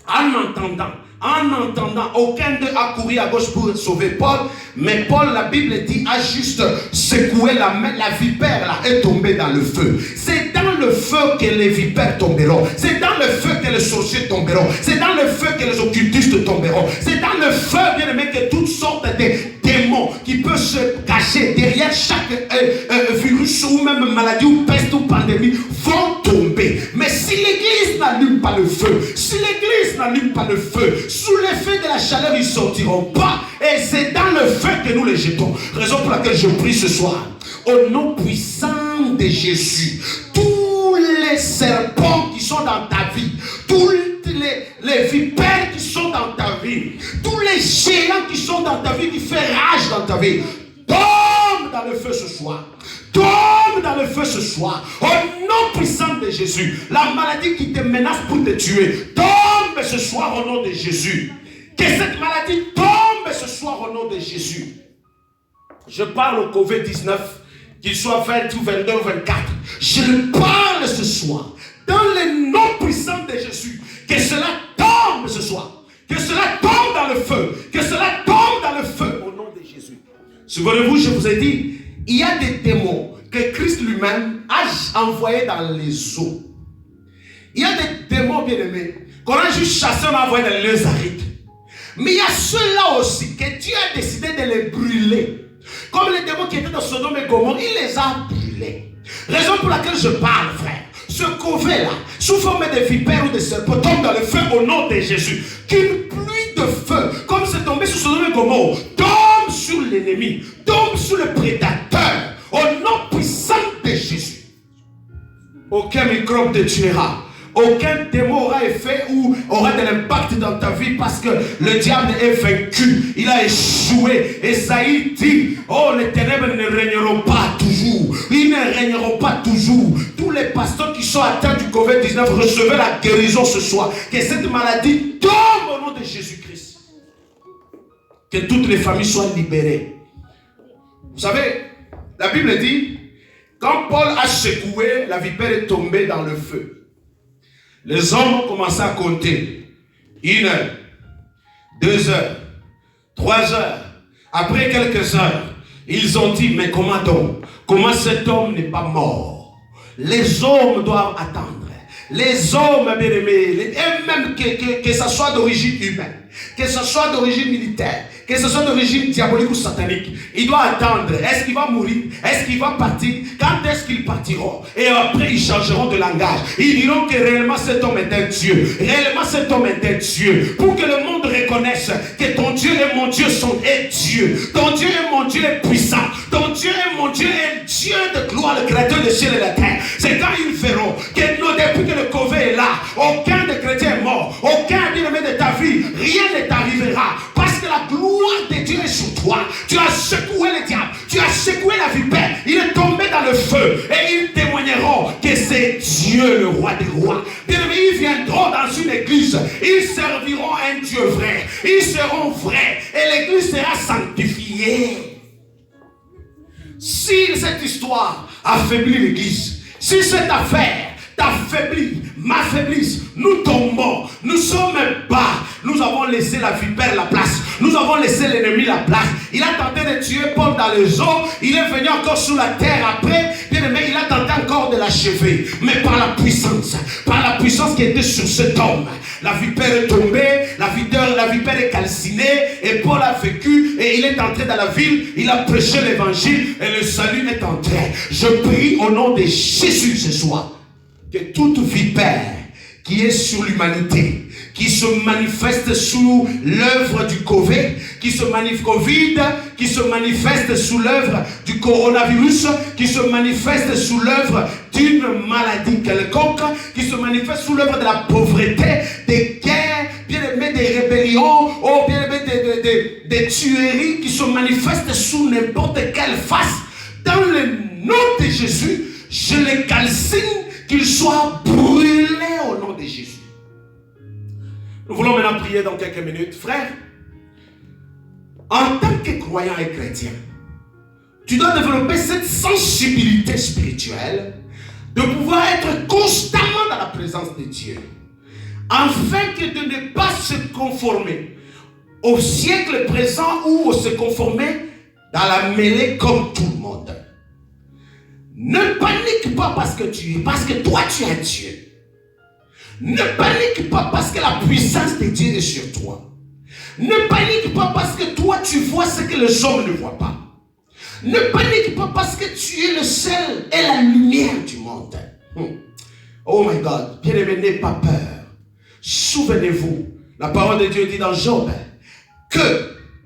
En entendant, aucun d'eux a couru à gauche pour sauver Paul, mais Paul, la Bible dit, a juste secoué la main, la vipère là est tombée dans le feu. C'est dans le feu que les vipères tomberont, c'est dans le feu que les sorciers tomberont, c'est dans le feu que les occultistes tomberont, c'est dans le feu, bien aimé, que toutes sortes de démons qui peuvent se cacher derrière chaque virus ou même maladie ou peste ou pandémie vont tomber. Mais si l'église n'allume pas le feu, si l'église n'allume pas le feu, sous l'effet de la chaleur, ils ne sortiront pas. Et c'est dans le feu que nous les jetons. Raison pour laquelle je prie ce soir. Au nom puissant de Jésus, tous les serpents qui sont dans ta vie, toutes les vipères qui sont dans ta vie, tous les géants qui sont dans ta vie, qui font rage dans ta vie, tombe dans le feu ce soir. Tombe dans le feu ce soir. Au nom puissant de Jésus. La maladie qui te menace pour te tuer, tombe ce soir au nom de Jésus. Que cette maladie tombe ce soir au nom de Jésus. Je parle au Covid-19, qu'il soit 20 ou 22 ou 24. Je le parle ce soir dans le nom puissant de Jésus. Que cela tombe ce soir. Que cela tombe dans le feu. Que cela tombe dans le feu au nom de Jésus. Souvenez-vous, je vous ai dit, il y a des démons que Christ lui-même a envoyés dans les eaux. Il y a des démons bien-aimés qu'on a juste chassés, on a envoyés dans les lieux arides. Mais il y a ceux-là aussi que Dieu a décidé de les brûler. Comme les démons qui étaient dans Sodome et Gomorrhe, il les a brûlés. Raison pour laquelle je parle, frère. Ce Covid-là, sous forme de vipères ou de serpents, tombe dans le feu au nom de Jésus. Qu'une pluie de feu, comme c'est tombé sur Sodome et Gomorrhe, tombe sur l'ennemi, tombe sur le prédateur, au nom puissant de Jésus. Aucun microbe te tuera. Aucun démon aura effet ou aura de l'impact dans ta vie parce que le diable est vaincu. Il a échoué. Esaïe dit, oh, les ténèbres ne régneront pas toujours. Ils ne régneront pas toujours. Tous les pasteurs qui sont atteints du Covid-19 recevez la guérison ce soir. Que cette maladie tombe au nom de Jésus-Christ. Que toutes les familles soient libérées. Vous savez, la Bible dit, quand Paul a secoué, la vipère est tombée dans le feu. Les hommes ont commencé à compter. 1 heure, 2 heures, 3 heures. Après quelques heures, ils ont dit, mais comment donc? Comment cet homme n'est pas mort? Les hommes doivent attendre. Les hommes, bien aimés, et même que ce soit d'origine humaine, que ce soit d'origine militaire, que ce soit d'origine diabolique ou satanique, il doit attendre. Est-ce qu'il va mourir? Est-ce qu'il va partir? Quand est-ce qu'ils partiront? Et après, ils changeront de langage. Ils diront que réellement cet homme est un Dieu. Réellement cet homme est un Dieu. Pour que le monde reconnaisse que ton Dieu et mon Dieu sont un Dieu. Ton Dieu et mon Dieu est puissant. Ton Dieu et mon Dieu est Dieu de gloire, le créateur des cieux et de la terre. C'est quand ils verront que depuis que le Covid est là, aucun des chrétiens est mort. Aucun bien-aimé de ta vie, rien ne t'arrivera. Parce que la gloire de Dieu est sur toi. Tu as secoué le diable. Tu as secoué la vipère. Il est tombé dans le feu. Et ils témoigneront que c'est Dieu le roi des rois. Bien-aimés, ils viendront dans une église. Ils serviront un Dieu vrai. Ils seront vrais. Et l'église sera sanctifiée. Si cette histoire affaiblit l'église, si cette affaire t'affaiblit, m'affaiblisse, nous tombons, nous sommes bas, nous avons laissé la vipère la place, nous avons laissé l'ennemi la place. Il a tenté de tuer Paul dans les eaux, il est venu encore sur la terre après, bien aimé, il a tenté encore de l'achever, mais par la puissance qui était sur cet homme, la vipère est tombée, la vipère est calcinée, et Paul a vécu, et il est entré dans la ville, il a prêché l'évangile, et le salut est entré. Je prie au nom de Jésus ce soir, que toute vipère qui est sur l'humanité, qui se manifeste sous l'œuvre du Covid, qui se manifeste sous l'œuvre du coronavirus, qui se manifeste sous l'œuvre d'une maladie quelconque, qui se manifeste sous l'œuvre de la pauvreté, des guerres, bien aimé, des rébellions, ou bien aimé, des tueries, qui se manifestent sous n'importe quelle face. Dans le nom de Jésus, je les calcine qu'ils soient brûlés au nom de Jésus. Nous voulons maintenant prier dans quelques minutes. Frère, en tant que croyant et chrétien, tu dois développer cette sensibilité spirituelle de pouvoir être constamment dans la présence de Dieu, afin que de ne pas se conformer au siècle présent ou se conformer dans la mêlée comme tout le monde. Ne panique pas parce que toi tu es Dieu. Ne panique pas parce que la puissance de Dieu est sur toi. Ne panique pas parce que toi tu vois ce que les hommes ne voient pas. Ne panique pas parce que tu es le seul et la lumière du monde. Oh my God, bien-aimé, n'ayez pas peur. Souvenez-vous, la parole de Dieu dit dans Job que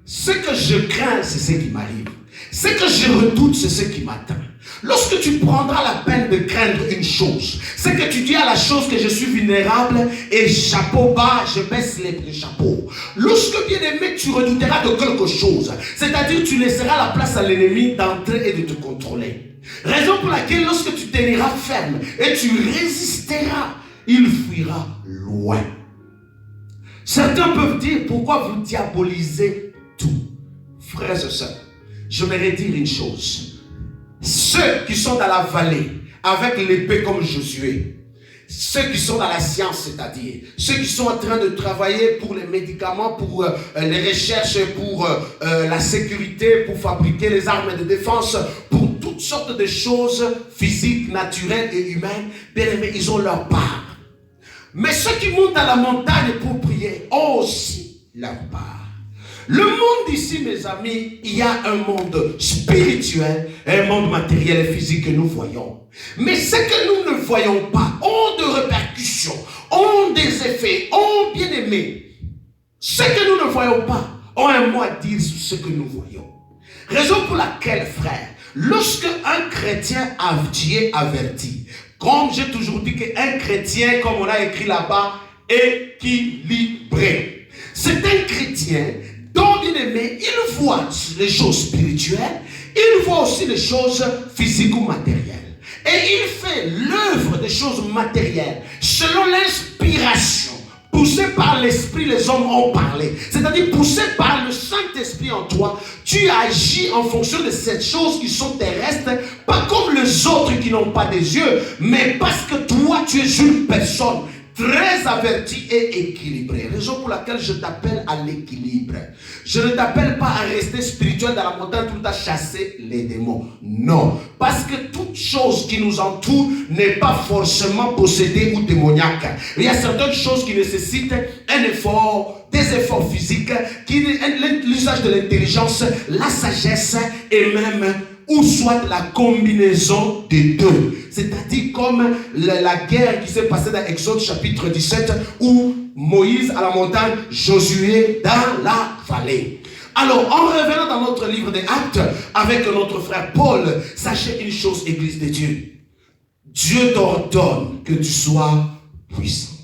ce que je crains, c'est ce qui m'arrive. Ce que je redoute, c'est ce qui m'attend. Lorsque tu prendras la peine de craindre une chose, c'est que tu dis à la chose que je suis vulnérable et chapeau bas, je baisse les chapeaux. Lorsque, bien aimé, tu redouteras de quelque chose, c'est-à-dire tu laisseras la place à l'ennemi d'entrer et de te contrôler. Raison pour laquelle lorsque tu teniras ferme et tu résisteras, il fuira loin. Certains peuvent dire, pourquoi vous diabolisez tout? Frères et sœurs, je vais dire une chose. Ceux qui sont dans la vallée avec l'épée comme Josué, ceux qui sont dans la science, c'est-à-dire ceux qui sont en train de travailler pour les médicaments, pour les recherches, pour la sécurité, pour fabriquer les armes de défense, pour toutes sortes de choses physiques, naturelles et humaines, bien aimés, ils ont leur part. Mais ceux qui montent à la montagne pour prier ont aussi leur part. Le monde ici, mes amis, il y a un monde spirituel et un monde matériel et physique que nous voyons. Mais ce que nous ne voyons pas ont de répercussions, ont des effets, ont bien aimé. Ce que nous ne voyons pas ont un mot à dire sur ce que nous voyons. Raison pour laquelle, frère, lorsque un chrétien est averti, comme j'ai toujours dit qu'un chrétien, comme on a écrit là-bas, équilibré. C'est un chrétien dont, bien aimé, il voit les choses spirituelles, il voit aussi les choses physiques ou matérielles. Et il fait l'œuvre des choses matérielles selon l'inspiration. Poussé par l'esprit, les hommes ont parlé. C'est-à-dire poussé par le Saint-Esprit en toi, tu agis en fonction de ces choses qui sont terrestres, pas comme les autres qui n'ont pas des yeux, mais parce que toi, tu es une personne très averti et équilibré. Raison pour laquelle je t'appelle à l'équilibre. Je ne t'appelle pas à rester spirituel dans la montagne tout à chasser les démons. Non. Parce que toute chose qui nous entoure n'est pas forcément possédée ou démoniaque. Il y a certaines choses qui nécessitent un effort, des efforts physiques, l'usage de l'intelligence, la sagesse et même ou soit la combinaison des deux. C'est-à-dire comme la guerre qui s'est passée dans Exode chapitre 17 où Moïse à la montagne, Josué dans la vallée. Alors, en revenant dans notre livre des Actes avec notre frère Paul, sachez une chose, Église de Dieu. Dieu t'ordonne que tu sois puissant.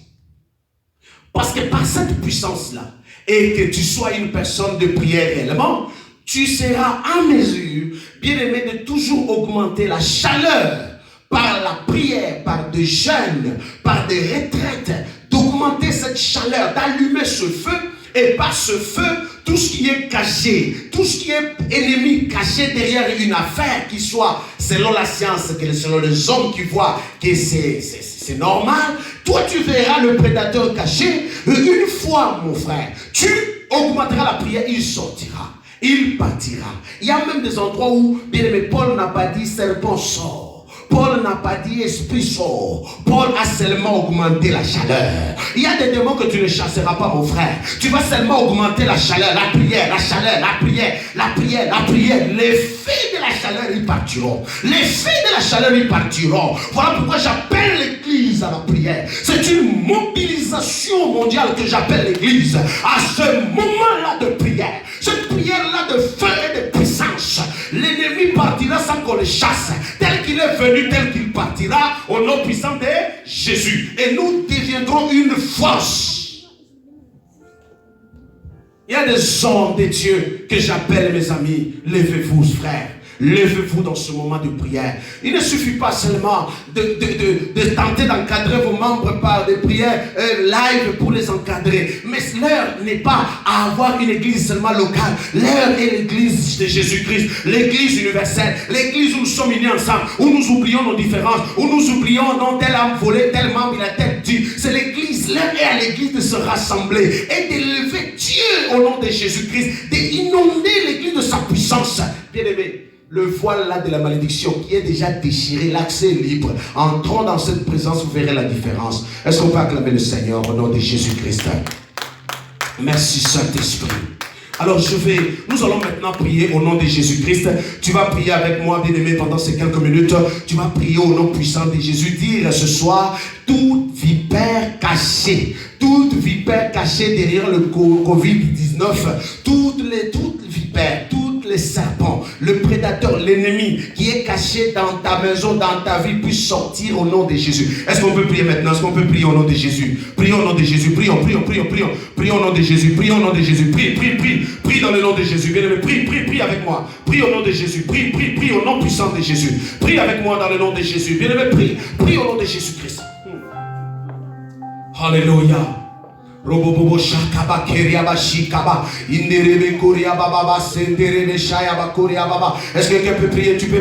Parce que par cette puissance-là, et que tu sois une personne de prière réellement, tu seras en mesure, bien aimé, de toujours augmenter la chaleur par la prière, par des jeûnes, par des retraites, d'augmenter cette chaleur, d'allumer ce feu, et par ce feu, tout ce qui est caché, tout ce qui est ennemi caché derrière une affaire qui soit selon la science, selon les hommes qui voient que c'est normal, toi tu verras le prédateur caché, une fois mon frère, tu augmenteras la prière, il sortira. Il partira. Il y a même des endroits où, bien aimé, Paul n'a pas dit serpent sort. Paul n'a pas dit esprit sort. Paul a seulement augmenté la chaleur. Il y a des démons que tu ne chasseras pas, mon frère. Tu vas seulement augmenter la chaleur, la prière, la chaleur, la prière, la prière, la prière. Les faits de la chaleur, ils partiront. Les faits de la chaleur, ils partiront. Voilà pourquoi j'appelle l'église à la prière. C'est une mondiale que j'appelle l'église, à ce moment-là de prière, cette prière-là de feu et de puissance, l'ennemi partira sans qu'on le chasse. Tel qu'il est venu, tel qu'il partira, au nom puissant de Jésus. Et nous deviendrons une force. Il y a des hommes de Dieu que j'appelle mes amis. Levez-vous, frères. Levez-vous dans ce moment de prière. Il ne suffit pas seulement de tenter d'encadrer vos membres par des prières live pour les encadrer. Mais l'heure n'est pas à avoir une église seulement locale. L'heure est l'église de Jésus-Christ, l'église universelle, l'église où nous sommes unis ensemble, où nous oublions nos différences, où nous oublions non tel âme volé, tel membre il a tel dit. C'est l'église. L'heure est à l'église de se rassembler et d'élever Dieu au nom de Jésus-Christ, d'inonder l'église de sa puissance. Bien-aimés, le voile là de la malédiction qui est déjà déchiré, l'accès est libre. Entrons dans cette présence, vous verrez la différence. Est-ce qu'on peut acclamer le Seigneur au nom de Jésus-Christ? Merci Saint-Esprit. Alors nous allons maintenant prier au nom de Jésus-Christ. Tu vas prier avec moi, bien-aimé, pendant ces quelques minutes. Tu vas prier au nom puissant de Jésus. Dire ce soir, toute vipère cachée derrière le Covid-19, toutes les vipères, toutes les serpents, le prédateur, l'ennemi qui est caché dans ta maison, dans ta vie, puisse sortir au nom de Jésus. Est-ce qu'on peut prier maintenant? Est-ce qu'on peut prier au nom de Jésus? Prions au nom de Jésus. Prions au nom de Jésus. Prions au nom de Jésus. Prie dans le nom de Jésus. Bien-aimé, prie avec moi. Prie au nom de Jésus. Prie au nom puissant de Jésus. Prie avec moi dans le nom de Jésus. Bien-aimé, prie au nom de Jésus-Christ. Alléluia. Robobobo shakaba keriaba shikaba inderebe koriaba baba senderebe shayaba koriaba baba. Est-ce que quelqu'un peut prier? Tu peux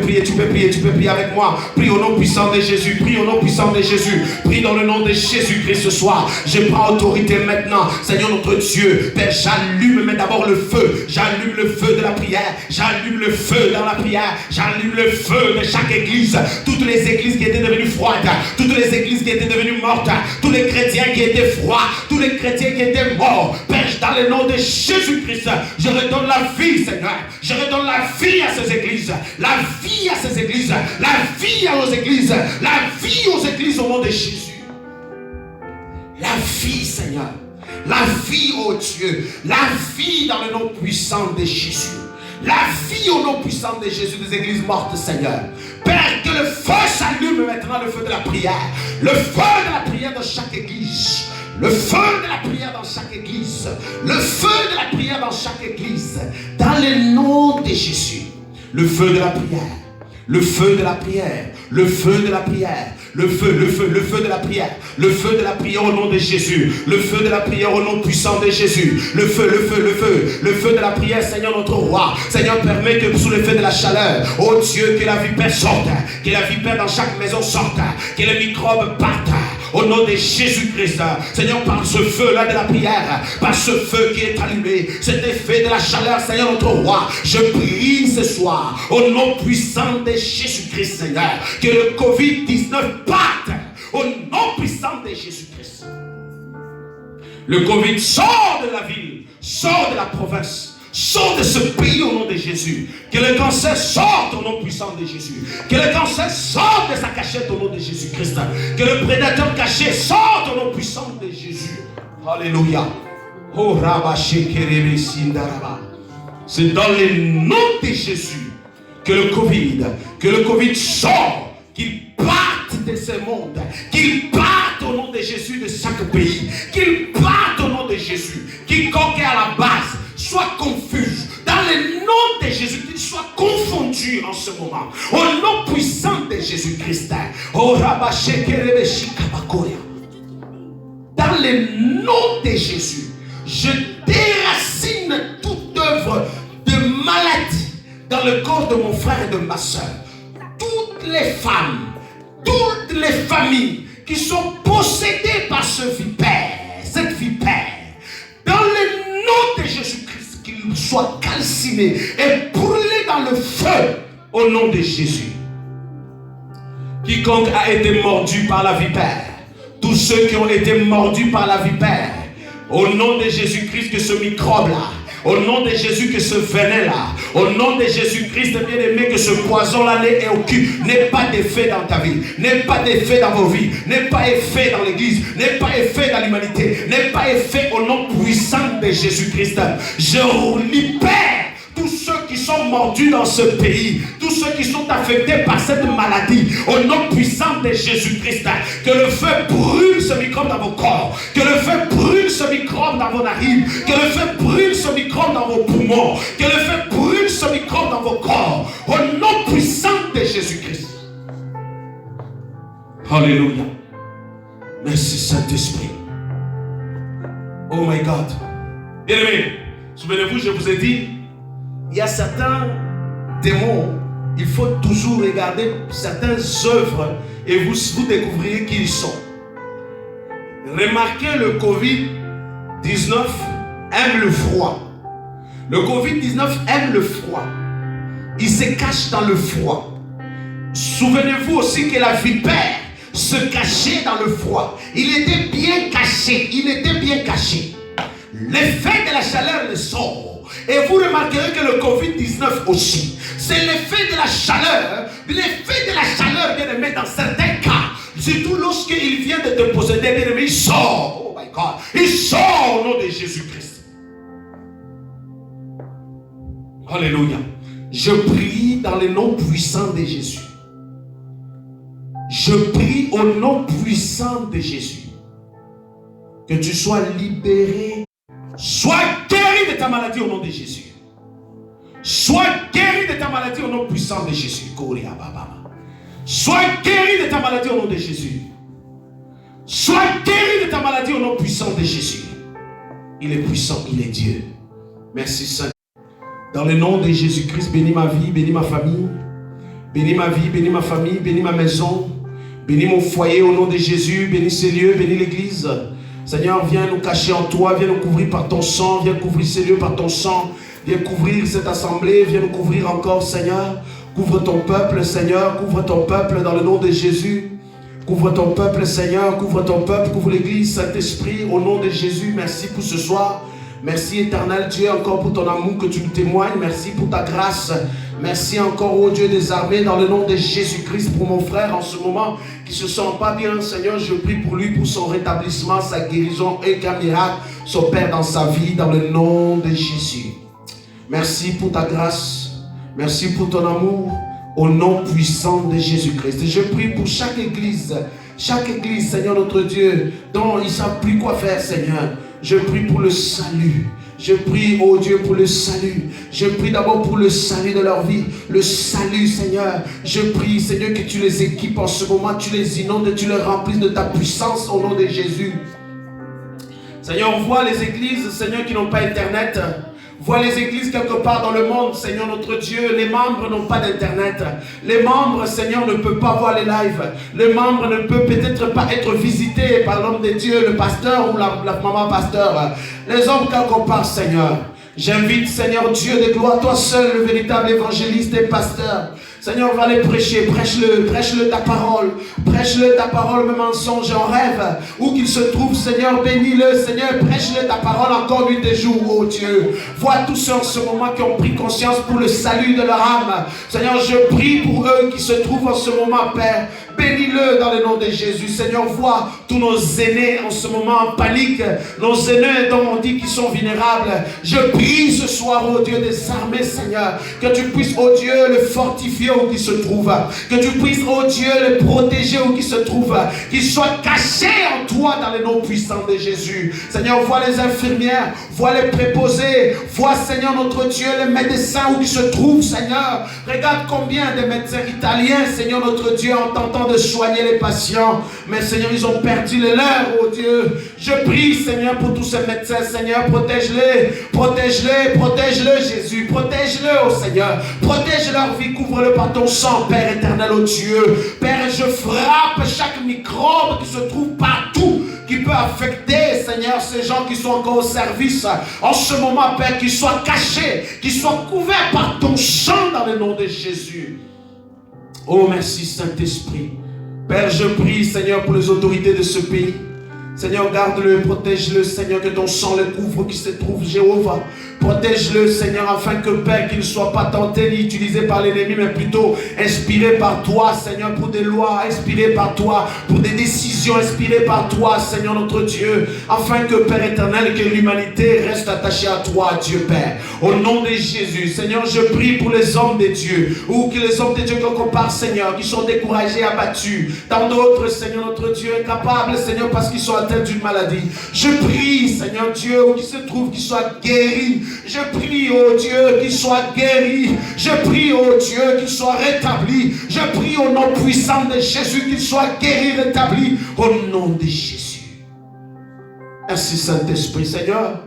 prier avec moi. Prie au nom puissant de Jésus. Prie au nom puissant de Jésus. Prie dans le nom de Jésus-Christ ce soir. Je prends autorité maintenant, Seigneur notre Dieu. Père, j'allume mais d'abord le feu. J'allume le feu de la prière. J'allume le feu dans la prière. J'allume le feu de chaque église. Toutes les églises qui étaient devenues froides, toutes les églises qui étaient devenues mortes, tous les chrétiens qui étaient froids, tous les chrétiens qui étaient morts. Père, dans le nom de Jésus-Christ, je redonne la vie, Seigneur. Je redonne la vie à ces églises. La vie à ces églises. La vie aux églises. La vie aux églises au nom de Jésus. La vie, Seigneur. La vie, oh Dieu. La vie dans le nom puissant de Jésus. La vie au nom puissant de Jésus des églises mortes, Seigneur. Père, que le feu s'allume maintenant, le feu de la prière. Le feu de la prière dans chaque église. Le feu de la prière dans chaque église. Le feu de la prière dans chaque église. Dans le nom de Jésus. Le feu de la prière. Le feu de la prière. Le feu de la prière. Le feu de la prière. Le feu de la prière au nom de Jésus. Le feu de la prière au nom puissant de Jésus. Le feu de la prière, Seigneur notre roi. Seigneur, permet que sous le feu de la chaleur, oh Dieu, que la vipère sorte. Que la vipère dans chaque maison sorte. Que les microbes partent. Au nom de Jésus-Christ, Seigneur, par ce feu-là de la prière, par ce feu qui est allumé, cet effet de la chaleur, Seigneur notre roi, je prie ce soir, au nom puissant de Jésus-Christ, Seigneur, que le Covid-19 parte, au nom puissant de Jésus-Christ. Le Covid sort de la ville, sort de la province, sort de ce pays au nom de Jésus. Que le cancer sorte au nom puissant de Jésus. Que le cancer sorte de sa cachette au nom de Jésus-Christ. Que le prédateur caché sorte au nom puissant de Jésus. Alléluia. Oh, c'est dans le nom de Jésus que le Covid sort, qu'il parte de ce monde, qu'il parte au nom de Jésus de chaque pays, qu'il parte au nom de Jésus. Quiconque est à la base soit confus. Dans le nom de Jésus, qu'il soit confondu en ce moment. Au nom puissant de Jésus-Christ. Dans le nom de Jésus, je déracine toute œuvre de maladie dans le corps de mon frère et de ma soeur. Toutes les femmes, toutes les familles qui sont possédées par cette vipère, dans le nom de Jésus-Christ, qu'il soit calciné et brûlé dans le feu au nom de Jésus. Quiconque a été mordu par la vipère, tous ceux qui ont été mordus par la vipère, au nom de Jésus-Christ, que ce microbe-là, Au nom de Jésus, que ce venin-là, au nom de Jésus-Christ, bien-aimé, que ce poison-là n'ait pas d'effet dans ta vie, n'ait pas d'effet dans vos vies, n'ait pas effet dans l'église, n'ait pas effet dans l'humanité, n'ait pas effet au nom puissant de Jésus-Christ. Je libère tous ceux qui sont mordus dans ce pays, tous ceux qui sont affectés par cette maladie, au nom puissant de Jésus-Christ, que le feu brûle ce microbe dans vos corps, que le feu brûle ce microbe dans vos narines, que le feu brûle ce microbe dans vos poumons, que le feu brûle ce microbe dans vos corps, au nom puissant de Jésus-Christ. Alléluia. Merci Saint-Esprit. Oh my God. Bien-aimés, souvenez-vous, je vous ai dit, il y a certains démons, il faut toujours regarder certaines œuvres et vous découvrirez qui ils sont. Remarquez, le Covid-19 aime le froid. Le Covid-19 aime le froid. Il se cache dans le froid. Souvenez-vous aussi que la vipère se cachait dans le froid. Il était bien caché. Il était bien caché. L'effet de la chaleur le sort. Et vous remarquerez que le Covid-19 aussi, c'est l'effet de la chaleur. L'effet de la chaleur, bien aimé, dans certains cas, surtout lorsqu'il vient de te posséder, bien aimé, il sort. Oh my God, il sort au nom de Jésus-Christ. Alléluia. Je prie dans le nom puissant de Jésus. Je prie au nom puissant de Jésus. Que tu sois libéré. Sois guéri de ta maladie au nom de Jésus. Sois guéri de ta maladie au nom puissant de Jésus. Sois guéri de ta maladie au nom de Jésus. Sois guéri de ta maladie au nom puissant de Jésus. Il est puissant, il est Dieu. Merci Saint. Dans le nom de Jésus-Christ, bénis ma vie, bénis ma famille. Bénis ma vie, bénis ma famille, bénis ma maison. Bénis mon foyer au nom de Jésus. Bénis ces lieux, bénis l'église. Seigneur, viens nous cacher en toi, viens nous couvrir par ton sang, viens couvrir ces lieux par ton sang, viens couvrir cette assemblée, viens nous couvrir encore, Seigneur. Couvre ton peuple, Seigneur, couvre ton peuple dans le nom de Jésus. Couvre ton peuple, Seigneur, couvre ton peuple, couvre l'église, Saint-Esprit, au nom de Jésus. Merci pour ce soir. Merci éternel Dieu encore pour ton amour que tu nous témoignes. Merci pour ta grâce. Merci encore au Dieu des armées dans le nom de Jésus-Christ pour mon frère en ce moment qui ne se sent pas bien. Seigneur, je prie pour lui, pour son rétablissement, sa guérison et qu'un miracle s'opère dans sa vie dans le nom de Jésus. Merci pour ta grâce. Merci pour ton amour au nom puissant de Jésus-Christ. Et je prie pour chaque église, Seigneur notre Dieu, dont ils ne savent plus quoi faire, Seigneur. Je prie pour le salut. Je prie, oh Dieu, pour le salut. Je prie d'abord pour le salut de leur vie. Le salut, Seigneur. Je prie, Seigneur, que tu les équipes en ce moment. Tu les inondes, tu les remplisses de ta puissance au nom de Jésus. Seigneur, on voit les églises, Seigneur, qui n'ont pas Internet. Vois les églises quelque part dans le monde, Seigneur notre Dieu. Les membres n'ont pas d'internet. Les membres, Seigneur, ne peuvent pas voir les lives. Les membres ne peuvent peut-être pas être visités par l'homme de Dieu, le pasteur ou la maman pasteur. Les hommes quelque part, Seigneur. J'invite, Seigneur Dieu de gloire, toi seul, le véritable évangéliste et pasteur. Seigneur, va les prêcher, prêche-le ta parole, mes mensonges en rêve, où qu'il se trouve, Seigneur, bénis-le, Seigneur, prêche-le ta parole encore nuit et jour, oh Dieu. Vois tous ceux en ce moment qui ont pris conscience pour le salut de leur âme. Seigneur, je prie pour eux qui se trouvent en ce moment, Père. Bénis-le dans le nom de Jésus. Seigneur, vois tous nos aînés en ce moment en panique, nos aînés dont on dit qu'ils sont vulnérables. Je prie ce soir, oh Dieu des armées, Seigneur, que tu puisses, oh Dieu, le fortifier où qu'il se trouve, que tu puisses, oh Dieu, le protéger où qu'il se trouve, qu'il soit caché en toi dans le nom puissant de Jésus. Seigneur, vois les infirmières, vois les préposés, vois, Seigneur notre Dieu, les médecins où qu'ils se trouvent, Seigneur. Regarde combien de médecins italiens, Seigneur notre Dieu, en tentant de soigner les patients, mais Seigneur, ils ont perdu les leurs, oh Dieu. Je prie, Seigneur, pour tous ces médecins, Seigneur, protège-les, Jésus, protège-le, oh Seigneur, protège leur vie, couvre-le par ton sang, Père éternel, oh Dieu. Père, je frappe chaque microbe qui se trouve partout, qui peut affecter, Seigneur, ces gens qui sont encore au service, en ce moment, Père, qu'ils soient cachés, qu'ils soient couverts par ton sang dans le nom de Jésus. Oh, merci Saint-Esprit. Père, je prie, Seigneur, pour les autorités de ce pays. Seigneur, garde-le, protège-le, Seigneur, que ton sang le couvre qui se trouve, Jéhovah. Protège-le, Seigneur, afin que, Père, qu'il ne soit pas tenté ni utilisé par l'ennemi, mais plutôt inspiré par toi, Seigneur, pour des lois, inspiré par toi, pour des décisions, inspiré par toi, Seigneur, notre Dieu, afin que, Père éternel, que l'humanité reste attachée à toi, Dieu Père. Au nom de Jésus, Seigneur, je prie pour les hommes de Dieu, ou que les hommes de Dieu quelque part, Seigneur, qui sont découragés, abattus, tant d'autres, Seigneur, notre Dieu, incapables, Seigneur, parce qu'ils sont atteints d'une maladie. Je prie, Seigneur Dieu, où qu'ils se trouvent, qu'ils soient guéris. Je prie, oh Dieu, qu'ils soient guéris. Je prie, oh Dieu, qu'ils soient rétablis. Je prie au nom puissant de Jésus, qu'ils soient guéris, rétablis, au nom de Jésus. Merci Saint-Esprit, Seigneur.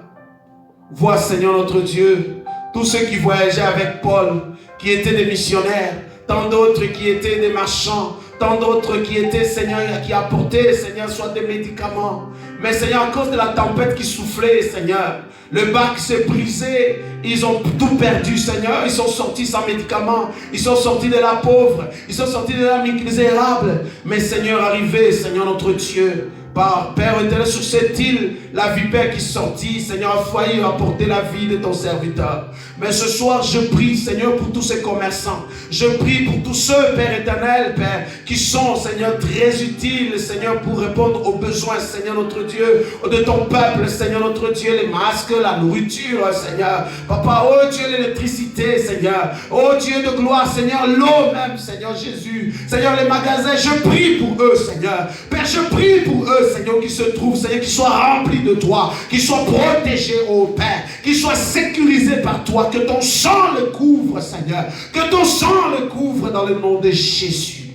Vois, Seigneur notre Dieu, tous ceux qui voyageaient avec Paul, qui étaient des missionnaires, tant d'autres qui étaient des marchands, tant d'autres qui étaient, Seigneur, qui apportaient, Seigneur, soit des médicaments. Mais Seigneur, à cause de la tempête qui soufflait, Seigneur, le bac s'est brisé, ils ont tout perdu, Seigneur. Ils sont sortis sans médicaments, ils sont sortis de la pauvre, ils sont sortis de la misérable. Mais Seigneur, arrivé, Seigneur notre Dieu, par Père éternel, sur cette île, la vipère qui sortit, Seigneur, a failli apporter la vie de ton serviteur. Mais ce soir, je prie, Seigneur, pour tous ces commerçants. Je prie pour tous ceux, Père éternel, Père, qui sont, Seigneur, très utiles, Seigneur, pour répondre aux besoins, Seigneur, notre Dieu, de ton peuple, Seigneur, notre Dieu, les masques, la nourriture, Seigneur. Papa, oh Dieu, l'électricité, Seigneur. Oh Dieu de gloire, Seigneur, l'eau même, Seigneur Jésus. Seigneur, les magasins, je prie pour eux, Seigneur. Père, je prie pour eux, Seigneur, qui se trouvent, Seigneur, qui soient remplis de toi, qui soient protégés, ô Père, qui soient sécurisés par toi, que ton sang le couvre, Seigneur, que ton sang le couvre dans le nom de Jésus.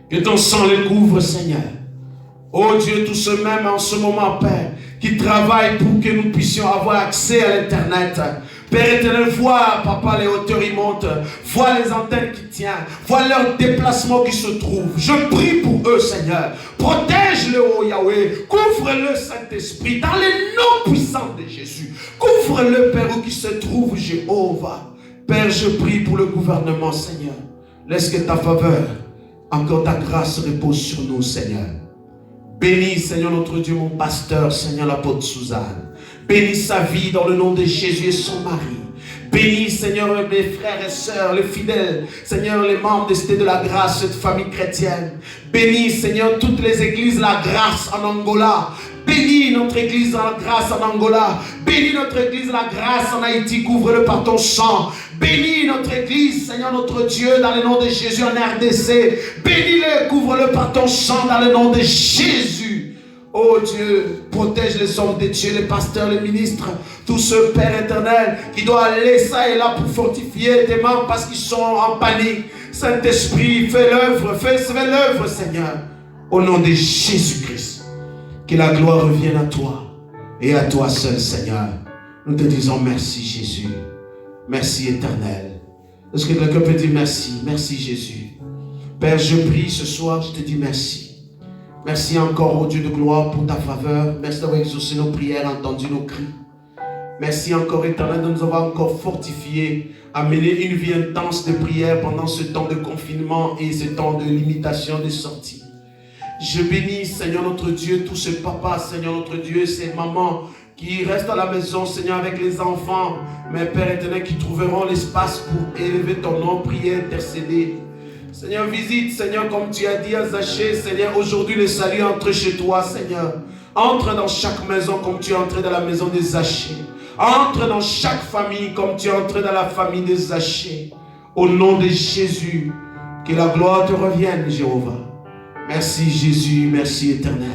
Que ton sang le couvre, Seigneur. Oh Dieu, tous ceux même en ce moment, Père, qui travaillent pour que nous puissions avoir accès à l'Internet. Père éternel, vois, Papa, les hauteurs y montent, vois les antennes qui tiennent, vois leurs déplacements qui se trouvent. Je prie pour eux, Seigneur. Protège-le, oh Yahweh. Couvre-le, Saint-Esprit, dans les noms puissants de Jésus. Couvre-le, Père, où qui se trouve, Jéhovah. Père, je prie pour le gouvernement, Seigneur. Laisse que ta faveur, encore ta grâce repose sur nous, Seigneur. Bénis, Seigneur notre Dieu, mon pasteur, Seigneur l'apôtre Suzanne. Bénis sa vie dans le nom de Jésus et son mari. Bénis, Seigneur, mes frères et sœurs, les fidèles, Seigneur, les membres de la grâce, cette famille chrétienne. Bénis, Seigneur, toutes les églises, la grâce en Angola. Bénis notre église, la grâce en Angola. Bénis notre église, la grâce en Haïti. Couvre-le par ton sang. Bénis notre église, Seigneur, notre Dieu, dans le nom de Jésus en RDC. Bénis-le, couvre-le par ton sang dans le nom de Jésus. Oh Dieu, protège les hommes de Dieu, les pasteurs, les ministres, tous ceux, Père éternel, qui doivent aller ça et là pour fortifier tes membres parce qu'ils sont en panique. Saint-Esprit, fais l'œuvre, fais l'œuvre, Seigneur. Au nom de Jésus-Christ, que la gloire revienne à toi et à toi seul, Seigneur. Nous te disons merci, Jésus. Merci, éternel. Est-ce que quelqu'un peut dire merci? Merci, Jésus. Père, je prie ce soir, je te dis merci. Merci encore, ô Dieu de gloire, pour ta faveur. Merci d'avoir exaucé nos prières, entendu nos cris. Merci encore, éternel, de nous avoir encore fortifiés à mener une vie intense de prière pendant ce temps de confinement et ce temps de limitation de sortie. Je bénis, Seigneur notre Dieu, tous ces papas, Seigneur notre Dieu, ces mamans qui restent à la maison, Seigneur, avec les enfants, mais Père éternel, qui trouveront l'espace pour élever ton nom, prier, intercéder. Seigneur, visite, Seigneur, comme tu as dit à Zachée, Seigneur, aujourd'hui le salut entre chez toi, Seigneur. Entre dans chaque maison comme tu es entré dans la maison de Zachée. Entre dans chaque famille comme tu es entré dans la famille de Zachée. Au nom de Jésus, que la gloire te revienne, Jéhovah. Merci Jésus, merci éternel.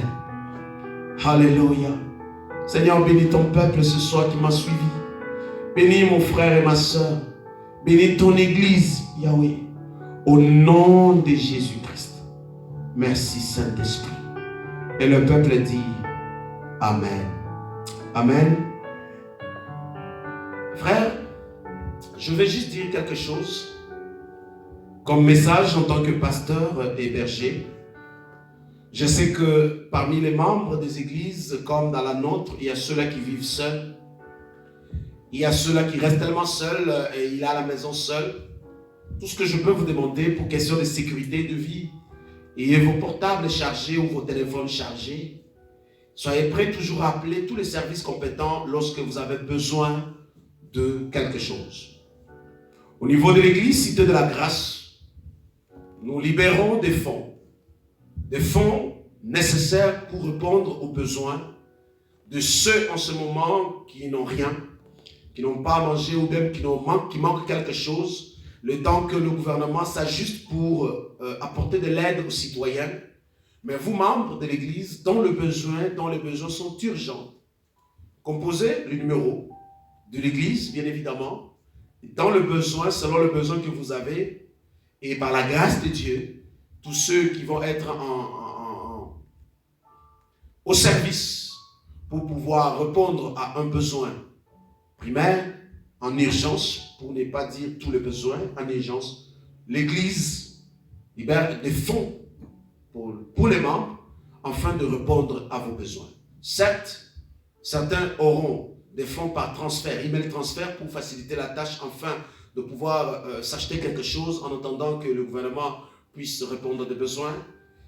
Alléluia. Seigneur, bénis ton peuple ce soir qui m'a suivi. Bénis mon frère et ma soeur. Bénis ton église, Yahweh. Au nom de Jésus-Christ. Merci Saint-Esprit. Et le peuple dit Amen. Amen. Frère, je vais juste dire quelque chose comme message en tant que pasteur et berger. Je sais que parmi les membres des églises, comme dans la nôtre, il y a ceux-là qui vivent seuls. Il y a ceux-là qui restent tellement seuls et il est à la maison seul. Tout ce que je peux vous demander pour question de sécurité de vie, ayez vos portables chargés ou vos téléphones chargés. Soyez prêts toujours à appeler tous les services compétents lorsque vous avez besoin de quelque chose. Au niveau de l'église Cité de la Grâce, nous libérons des fonds nécessaires pour répondre aux besoins de ceux en ce moment qui n'ont rien, qui n'ont pas à manger ou même qui manquent quelque chose, le temps que le gouvernement s'ajuste pour apporter de l'aide aux citoyens. Mais vous, membres de l'église, dont les besoins sont urgents, composez le numéro de l'église, bien évidemment, dans le besoin, selon le besoin que vous avez, et par la grâce de Dieu, tous ceux qui vont être au service pour pouvoir répondre à un besoin primaire, en urgence, pour ne pas dire tous les besoins, en urgence, l'Église libère des fonds pour les membres afin de répondre à vos besoins. Certes, certains auront des fonds par transfert, email transfert pour faciliter la tâche afin de pouvoir s'acheter quelque chose en attendant que le gouvernement puisse répondre aux besoins.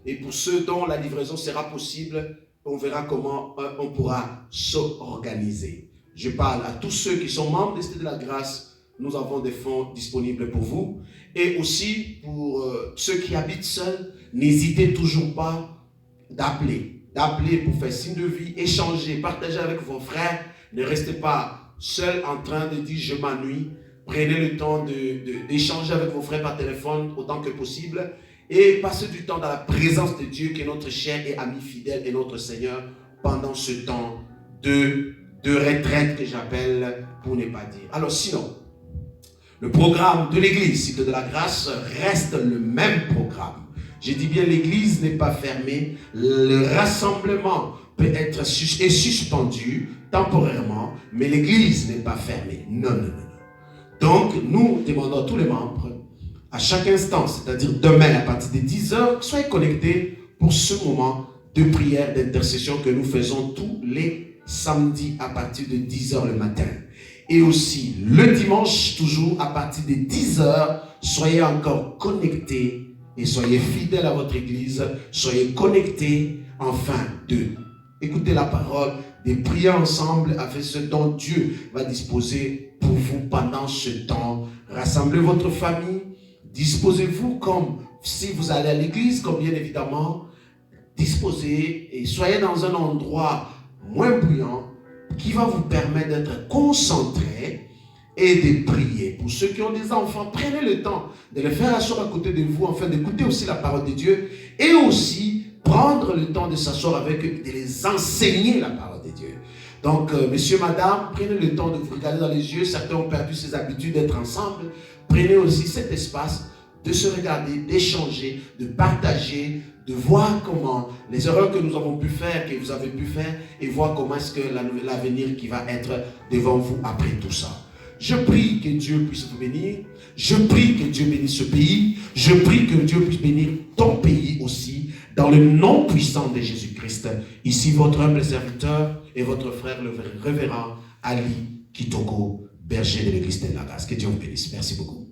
Et pour ceux dont la livraison sera possible, on verra comment on pourra s'organiser. Je parle à tous ceux qui sont membres des Cités de la Grâce. Nous avons des fonds disponibles pour vous. Et aussi pour ceux qui habitent seuls, n'hésitez toujours pas d'appeler pour faire signe de vie, échanger, partager avec vos frères. Ne restez pas seuls en train de dire je m'ennuie. Prenez le temps d'échanger avec vos frères par téléphone autant que possible. Et passez du temps dans la présence de Dieu qui est notre cher et ami fidèle et notre Seigneur pendant ce temps de retraite que j'appelle pour ne pas dire. Alors sinon, le programme de l'église Cité de la Grâce reste le même programme. Je dis bien l'église n'est pas fermée. Le rassemblement peut être suspendu temporairement, mais l'église n'est pas fermée. Non. Donc nous demandons à tous les membres à chaque instant, c'est-à-dire demain à partir de 10h, soyez connectés pour ce moment de prière, d'intercession que nous faisons tous les samedis à partir de 10h le matin. Et aussi le dimanche, toujours à partir de 10h, soyez encore connectés et soyez fidèles à votre église, soyez connectés afin de écouter la parole, de prier ensemble avec ce dont Dieu va disposer pour vous pendant ce temps. Rassemblez votre famille. Disposez-vous comme si vous allez à l'église, comme bien évidemment, disposez et soyez dans un endroit moins bruyant qui va vous permettre d'être concentré et de prier. Pour ceux qui ont des enfants, prenez le temps de les faire asseoir à côté de vous afin d'écouter aussi la parole de Dieu et aussi prendre le temps de s'asseoir avec eux et de les enseigner la parole de Dieu. Donc, messieurs, madame, prenez le temps de vous regarder dans les yeux. Certains ont perdu ces habitudes d'être ensemble. Prenez aussi cet espace de se regarder, d'échanger, de partager, de voir comment les erreurs que nous avons pu faire, que vous avez pu faire, et voir comment est-ce que l'avenir qui va être devant vous après tout ça. Je prie que Dieu puisse vous bénir. Je prie que Dieu bénisse ce pays. Je prie que Dieu puisse bénir ton pays aussi, dans le nom puissant de Jésus-Christ. Ici, votre humble serviteur et votre frère, le révérend Ali Kitoko, berger de l'église de la Grâce. Que Dieu vous bénisse. Merci beaucoup.